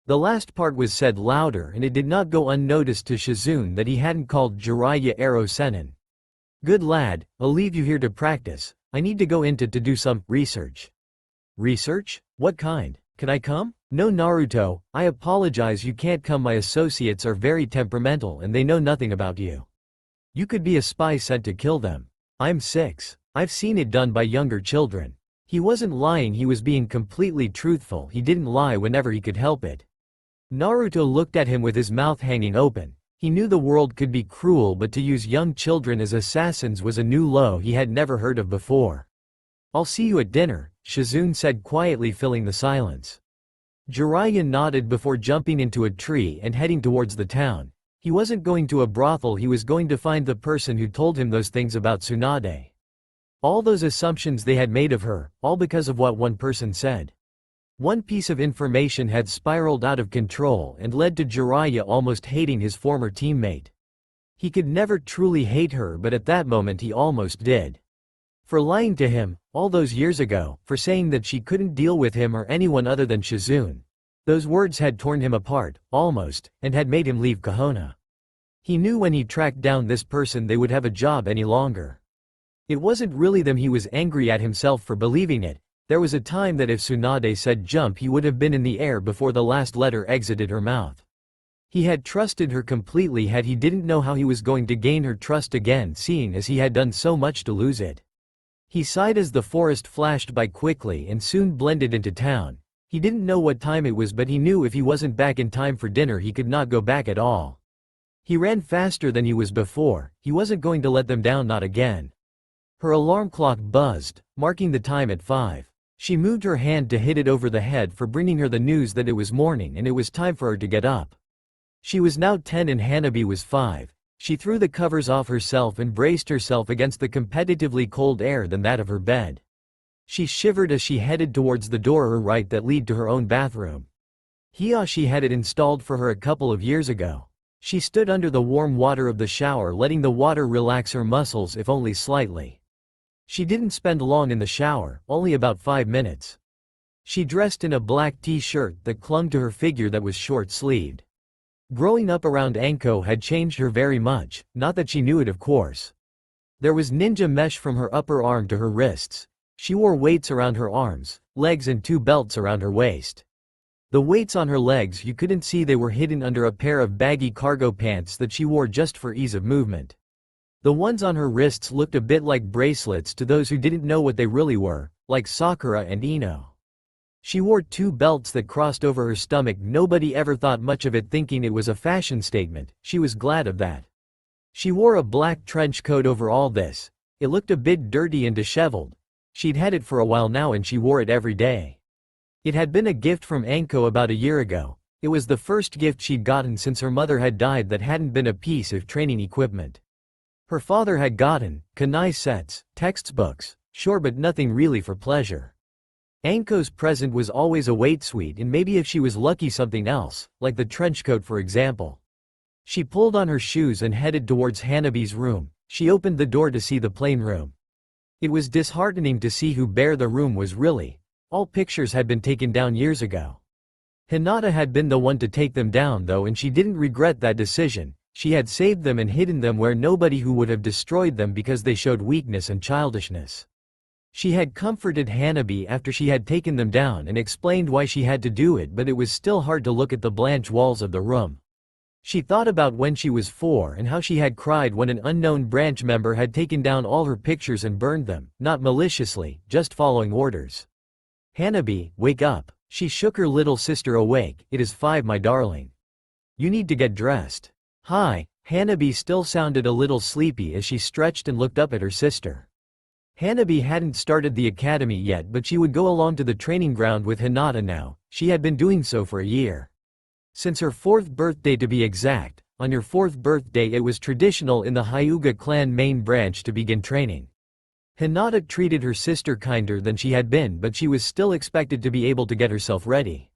The last part was said louder and it did not go unnoticed to Shizune that he hadn't called Jiraiya Aro Senin. Good lad, I'll leave you here to practice, I need to go into to do some research. Research? What kind? Can I come? No Naruto, I apologize you can't come, my associates are very temperamental and they know nothing about you. You could be a spy sent to kill them. I'm 6. I've seen it done by younger children. He wasn't lying, he was being completely truthful, he didn't lie whenever he could help it. Naruto looked at him with his mouth hanging open. He knew the world could be cruel, but to use young children as assassins was a new low he had never heard of before. I'll see you at dinner, Shizune said quietly, filling the silence. Jiraiya nodded before jumping into a tree and heading towards the town. He wasn't going to a brothel, he was going to find the person who told him those things about Tsunade. All those assumptions they had made of her, all because of what one person said. One piece of information had spiraled out of control and led to Jiraiya almost hating his former teammate. He could never truly hate her, but at that moment he almost did. For lying to him, all those years ago, for saying that she couldn't deal with him or anyone other than Shizune. Those words had torn him apart, almost, and had made him leave Kahona. He knew when he tracked down this person they would have a job any longer. It wasn't really them he was angry at himself for believing it. There was a time that if Tsunade said jump he would have been in the air before the last letter exited her mouth. He had trusted her completely, he didn't know how he was going to gain her trust again, seeing as he had done so much to lose it. He sighed as the forest flashed by quickly and soon blended into town. He didn't know what time it was, but he knew if he wasn't back in time for dinner he could not go back at all. He ran faster than he was before, he wasn't going to let them down, not again. Her alarm clock buzzed, marking the time at 5. She moved her hand to hit it over the head for bringing her the news that it was morning and it was time for her to get up. She was now 10 and Hanabi was 5. She threw the covers off herself and braced herself against the competitively cold air than that of her bed. She shivered as she headed towards the door her right that led to her own bathroom. Hiyashi had it installed for her a couple of years ago. She stood under the warm water of the shower, letting the water relax her muscles if only slightly. She didn't spend long in the shower, only about 5 minutes. She dressed in a black t-shirt that clung to her figure that was short-sleeved. Growing up around Anko had changed her very much, not that she knew it of course. There was ninja mesh from her upper arm to her wrists. She wore weights around her arms, legs and 2 belts around her waist. The weights on her legs you couldn't see, they were hidden under a pair of baggy cargo pants that she wore just for ease of movement. The ones on her wrists looked a bit like bracelets to those who didn't know what they really were, like Sakura and Ino. She wore 2 belts that crossed over her stomach. Nobody ever thought much of it, thinking it was a fashion statement. She was glad of that. She wore a black trench coat over all this. It looked a bit dirty and disheveled. She'd had it for a while now and she wore it every day. It had been a gift from Anko about a year ago. It was the first gift she'd gotten since her mother had died that hadn't been a piece of training equipment. Her father had gotten kunai sets, textbooks, sure, but nothing really for pleasure. Anko's present was always a weight suite, and maybe if she was lucky something else, like the trench coat for example. She pulled on her shoes and headed towards Hanabi's room. She opened the door to see the plain room. It was disheartening to see how bare the room was really. All pictures had been taken down years ago. Hinata had been the one to take them down though, and she didn't regret that decision. She had saved them and hidden them where nobody who would have destroyed them because they showed weakness and childishness. She had comforted Hanabi after she had taken them down and explained why she had to do it, but it was still hard to look at the blank walls of the room. She thought about when she was 4 and how she had cried when an unknown branch member had taken down all her pictures and burned them, not maliciously, just following orders. Hanabi, wake up. She shook her little sister awake. It is 5, my darling. You need to get dressed. Hi. Hanabi still sounded a little sleepy as she stretched and looked up at her sister. Hanabi hadn't started the academy yet, but she would go along to the training ground with Hinata now. She had been doing so for a year. Since her 4th birthday to be exact, On your 4th birthday it was traditional in the Hyuga clan main branch to begin training. Hinata treated her sister kinder than she had been, but she was still expected to be able to get herself ready.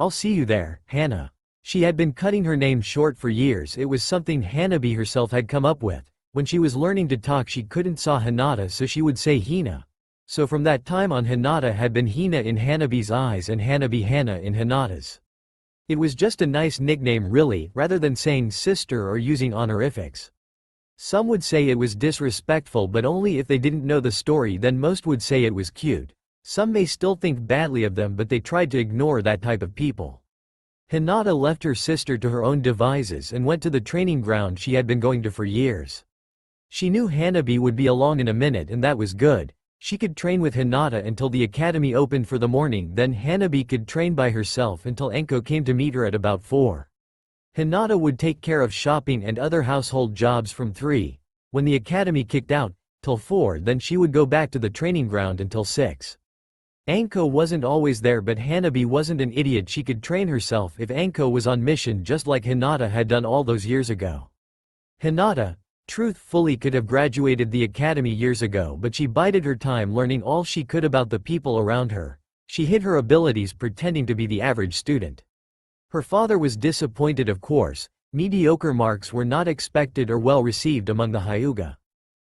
"I'll see you there, Hana." She had been cutting her name short for years. It was something Hanabi herself had come up with. When she was learning to talk she couldn't say Hinata, so she would say Hina. So from that time on Hinata had been Hina in Hanabi's eyes and Hanabi Hana in Hinata's. It was just a nice nickname really, rather than saying sister or using honorifics. Some would say it was disrespectful, but only if they didn't know the story. Then most would say it was cute. Some may still think badly of them, but they tried to ignore that type of people. Hinata left her sister to her own devices and went to the training ground she had been going to for years. She knew Hanabi would be along in a minute, and that was good. She could train with Hinata until the academy opened for the morning, then Hanabi could train by herself until Enko came to meet her at about 4. Hinata would take care of shopping and other household jobs from 3, when the academy kicked out, till 4, then she would go back to the training ground until 6. Anko wasn't always there, but Hanabi wasn't an idiot. She could train herself if Anko was on mission, just like Hinata had done all those years ago. Hinata, truthfully, could have graduated the academy years ago, but she bided her time learning all she could about the people around her. She hid her abilities pretending to be the average student. Her father was disappointed, of course. Mediocre marks were not expected or well received among the Hyuga.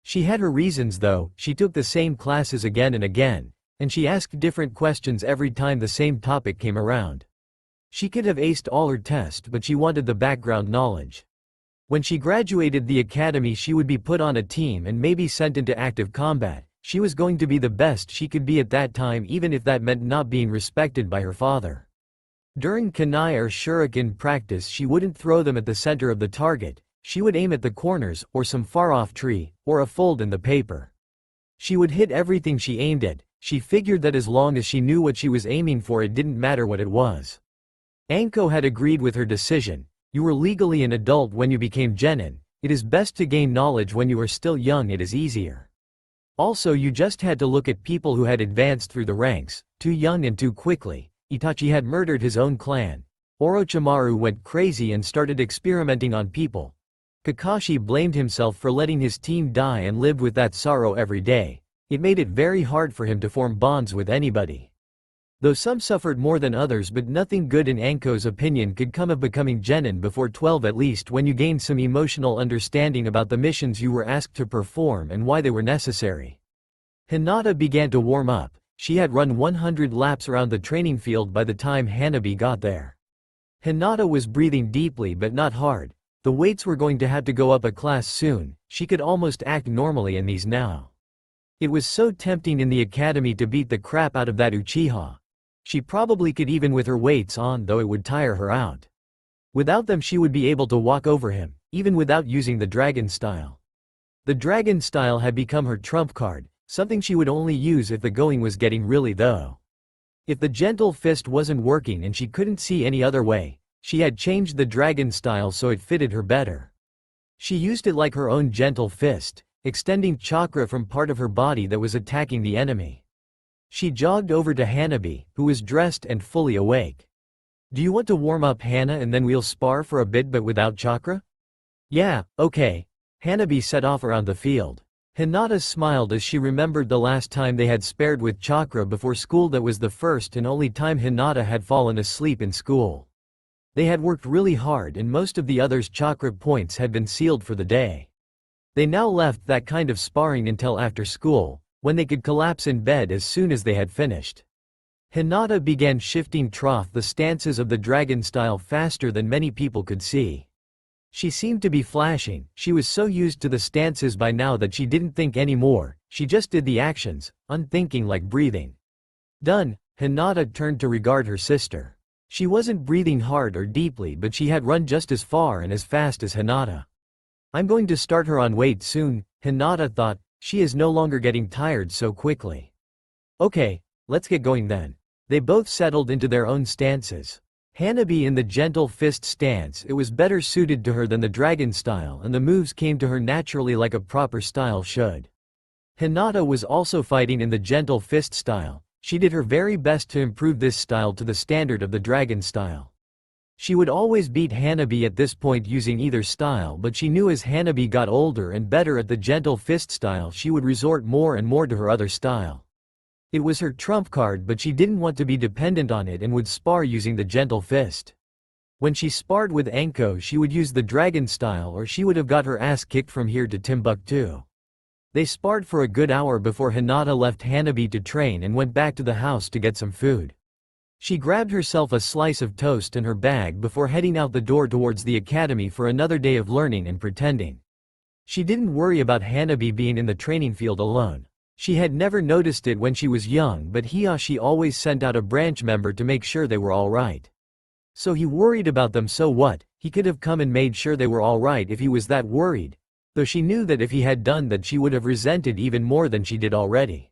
She had her reasons though. She took the same classes again and again, and she asked different questions every time the same topic came around. She could have aced all her tests, but she wanted the background knowledge. When she graduated the academy she would be put on a team and maybe sent into active combat. She was going to be the best she could be at that time, even if that meant not being respected by her father. During kunai or shuriken practice she wouldn't throw them at the center of the target. She would aim at the corners, or some far-off tree, or a fold in the paper. She would hit everything she aimed at. She figured that as long as she knew what she was aiming for it didn't matter what it was. Anko had agreed with her decision. You were legally an adult when you became genin. It is best to gain knowledge when you are still young, it is easier. Also, you just had to look at people who had advanced through the ranks, too young and too quickly. Itachi had murdered his own clan. Orochimaru went crazy and started experimenting on people. Kakashi blamed himself for letting his team die and lived with that sorrow every day. It made it very hard for him to form bonds with anybody. Though some suffered more than others, but nothing good in Anko's opinion could come of becoming genin before 12, at least when you gained some emotional understanding about the missions you were asked to perform and why they were necessary. Hinata began to warm up. She had run 100 laps around the training field by the time Hanabi got there. Hinata was breathing deeply but not hard. The weights were going to have to go up a class soon. She could almost act normally in these now. It was so tempting in the academy to beat the crap out of that Uchiha. She probably could even with her weights on, though it would tire her out. Without them she would be able to walk over him, even without using the dragon style. The dragon style had become her trump card, something she would only use if the going was getting really though. If the gentle fist wasn't working and she couldn't see any other way, she had changed the dragon style so it fitted her better. She used it like her own gentle fist, extending chakra from part of her body that was attacking the enemy. She jogged over to Hanabi, who was dressed and fully awake. Do you want to warm up, Hana, and then we'll spar for a bit but without chakra? Yeah, okay. Hanabi set off around the field. Hinata smiled as she remembered the last time they had spared with chakra before school. That was the first and only time Hinata had fallen asleep in school. They had worked really hard and most of the others' chakra points had been sealed for the day. They now left that kind of sparring until after school, when they could collapse in bed as soon as they had finished. Hinata began shifting the stances of the dragon style faster than many people could see. She seemed to be flashing. She was so used to the stances by now that she didn't think anymore. She just did the actions, unthinking, like breathing. Done. Hinata turned to regard her sister. She wasn't breathing hard or deeply, but she had run just as far and as fast as Hinata. I'm going to start her on weight soon, Hinata thought. She is no longer getting tired so quickly. Okay, let's get going then. They both settled into their own stances. Hanabi in the gentle fist stance, it was better suited to her than the dragon style, and the moves came to her naturally like a proper style should. Hinata was also fighting in the gentle fist style. She did her very best to improve this style to the standard of the dragon style. She would always beat Hanabi at this point using either style, but she knew as Hanabi got older and better at the gentle fist style she would resort more and more to her other style. It was her trump card, but she didn't want to be dependent on it and would spar using the gentle fist. When she sparred with Anko, she would use the dragon style or she would have got her ass kicked from here to Timbuktu. They sparred for a good hour before Hinata left Hanabi to train and went back to the house to get some food. She grabbed herself a slice of toast and her bag before heading out the door towards the academy for another day of learning and pretending. She didn't worry about Hanabi being in the training field alone. She had never noticed it when she was young, but Hiyashi always sent out a branch member to make sure they were all right. So he worried about them, so what? He could have come and made sure they were all right if he was that worried, though she knew that if he had done that she would have resented even more than she did already.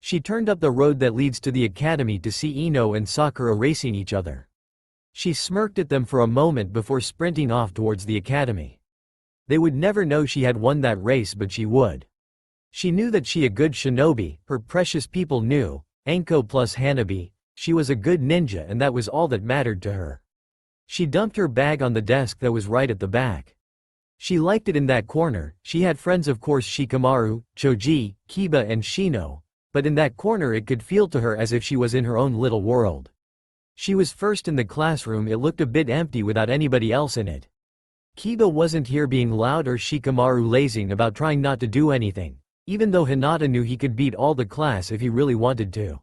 She turned up the road that leads to the academy to see Ino and Sakura racing each other. She smirked at them for a moment before sprinting off towards the academy. They would never know she had won that race, but she would. She knew that she a good shinobi, her precious people knew, Anko plus Hanabi, she was a good ninja and that was all that mattered to her. She dumped her bag on the desk that was right at the back. She liked it in that corner. She had friends, of course, Shikamaru, Choji, Kiba and Shino, but in that corner it could feel to her as if she was in her own little world. She was first in the classroom. It looked a bit empty without anybody else in it. Kiba wasn't here being loud or Shikamaru lazing about trying not to do anything, even though Hinata knew he could beat all the class if he really wanted to.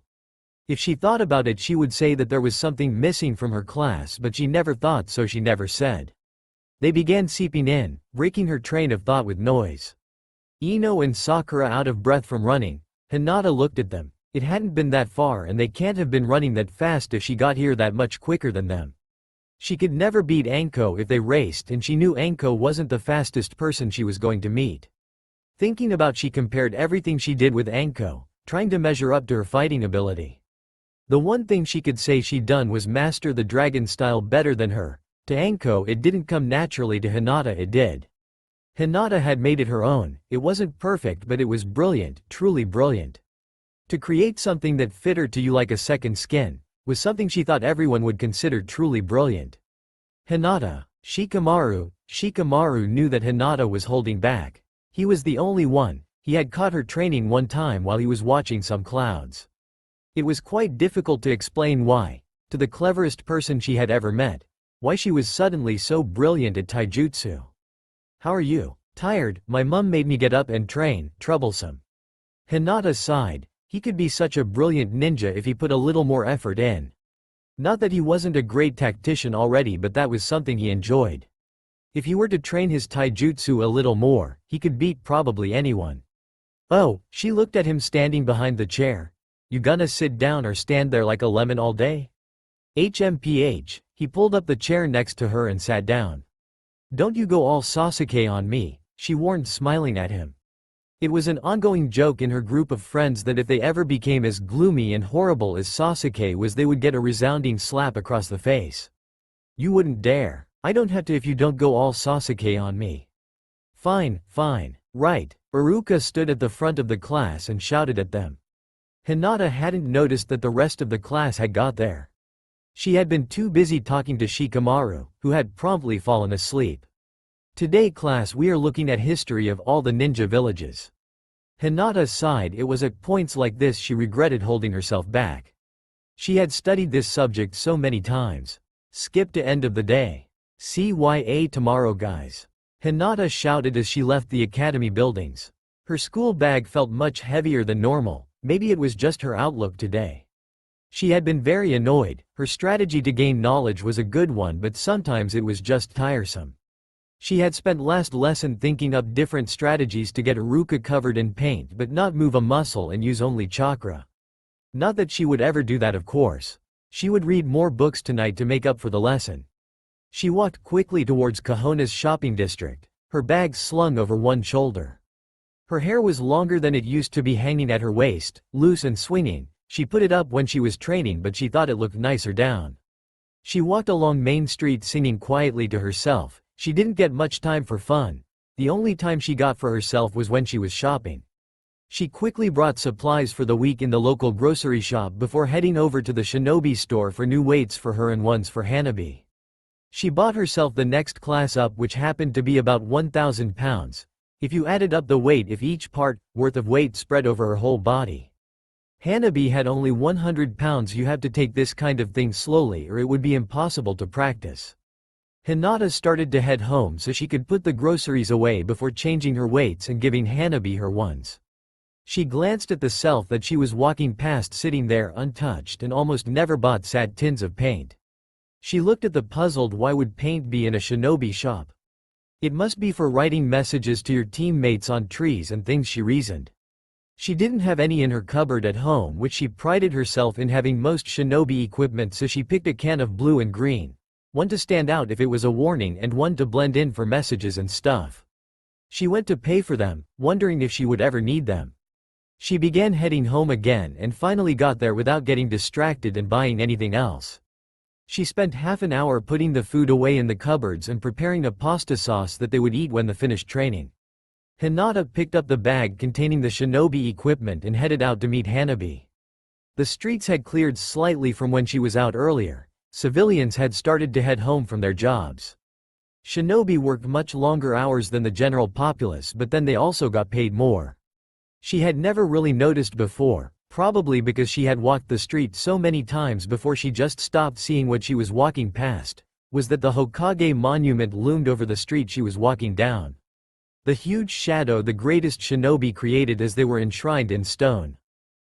If she thought about it, she would say that there was something missing from her class, but she never thought, so she never said. They began seeping in, breaking her train of thought with noise. Ino and Sakura out of breath from running. Hinata looked at them. It hadn't been that far and they can't have been running that fast if she got here that much quicker than them. She could never beat Anko if they raced, and she knew Anko wasn't the fastest person she was going to meet. Thinking about, she compared everything she did with Anko, trying to measure up to her fighting ability. The one thing she could say she'd done was master the dragon style better than her. To Anko it didn't come naturally, to Hinata it did. Hinata had made it her own. It wasn't perfect, but it was brilliant, truly brilliant. To create something that fit her to you like a second skin was something she thought everyone would consider truly brilliant. Hinata, Shikamaru knew that Hinata was holding back. He was the only one. He had caught her training one time while he was watching some clouds. It was quite difficult to explain why, to the cleverest person she had ever met, why she was suddenly so brilliant at taijutsu. "How are you?" "Tired, my mum made me get up and train." "Troublesome." Hinata sighed. He could be such a brilliant ninja if he put a little more effort in. Not that he wasn't a great tactician already, but that was something he enjoyed. If he were to train his taijutsu a little more, he could beat probably anyone. "Oh," she looked at him standing behind the chair. "You gonna sit down or stand there like a lemon all day?" HMPH, he pulled up the chair next to her and sat down. "Don't you go all Sasuke on me," she warned, smiling at him. It was an ongoing joke in her group of friends that if they ever became as gloomy and horrible as Sasuke was, they would get a resounding slap across the face. "You wouldn't dare." "I don't have to if you don't go all Sasuke on me." "Fine, fine. Right." Iruka stood at the front of the class and shouted at them. Hinata hadn't noticed that the rest of the class had got there. She had been too busy talking to Shikamaru, who had promptly fallen asleep. "Today class, we are looking at history of all the ninja villages." Hinata sighed. It was at points like this she regretted holding herself back. She had studied this subject so many times. "Skip to end of the day. CYA tomorrow, guys," Hinata shouted as she left the academy buildings. Her school bag felt much heavier than normal. Maybe it was just her outlook today. She had been very annoyed. Her strategy to gain knowledge was a good one, but sometimes it was just tiresome. She had spent last lesson thinking up different strategies to get Iruka covered in paint but not move a muscle and use only chakra. Not that she would ever do that, of course. She would read more books tonight to make up for the lesson. She walked quickly towards Kahona's shopping district, her bag slung over one shoulder. Her hair was longer than it used to be, hanging at her waist, loose and swinging. She put it up when she was training, but she thought it looked nicer down. She walked along Main Street singing quietly to herself. She didn't get much time for fun. The only time she got for herself was when she was shopping. She quickly brought supplies for the week in the local grocery shop before heading over to the Shinobi store for new weights for her and ones for Hanabi. She bought herself the next class up, which happened to be about 1,000 pounds. If you added up the weight of each part, worth of weight spread over her whole body. Hanabi had only 100 pounds. You have to take this kind of thing slowly or it would be impossible to practice. Hinata started to head home so she could put the groceries away before changing her weights and giving Hanabi her ones. She glanced at the self that she was walking past, sitting there untouched and almost never bought sad tins of paint. She looked at the puzzled, why would paint be in a shinobi shop? It must be for writing messages to your teammates on trees and things, she reasoned. She didn't have any in her cupboard at home, which she prided herself in having most shinobi equipment, so she picked a can of blue and green. One to stand out if it was a warning and one to blend in for messages and stuff. She went to pay for them, wondering if she would ever need them. She began heading home again and finally got there without getting distracted and buying anything else. She spent half an hour putting the food away in the cupboards and preparing a pasta sauce that they would eat when they finished training. Hinata picked up the bag containing the shinobi equipment and headed out to meet Hanabi. The streets had cleared slightly from when she was out earlier. Civilians had started to head home from their jobs. Shinobi worked much longer hours than the general populace, but then they also got paid more. She had never really noticed before, probably because she had walked the street so many times before she just stopped seeing what she was walking past, was that the Hokage monument loomed over the street she was walking down. The huge shadow the greatest shinobi created as they were enshrined in stone.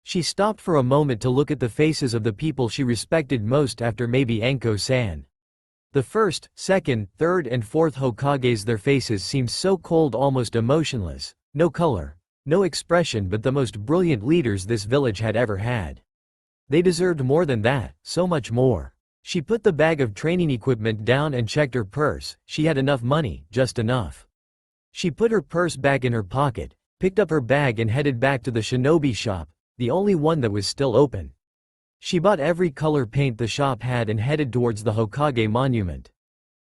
She stopped for a moment to look at the faces of the people she respected most, after maybe Anko-san. The first, second, third and fourth Hokages, their faces seemed so cold, almost emotionless, no color, no expression, but the most brilliant leaders this village had ever had. They deserved more than that, so much more. She put the bag of training equipment down and checked her purse. She had enough money, just enough. She put her purse back in her pocket, picked up her bag and headed back to the shinobi shop, the only one that was still open. She bought every color paint the shop had and headed towards the Hokage monument.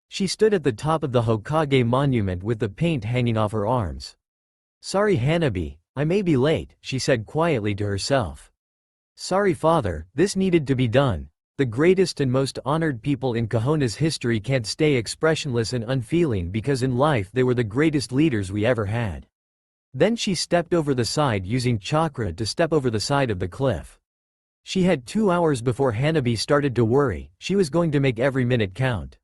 She stood at the top of the Hokage monument with the paint hanging off her arms. "Sorry Hanabi, I may be late," she said quietly to herself. "Sorry father, this needed to be done." The greatest and most honored people in Konoha's history can't stay expressionless and unfeeling because in life they were the greatest leaders we ever had. Then she stepped over the side, using chakra to step over the side of the cliff. She had 2 hours before Hanabi started to worry. She was going to make every minute count.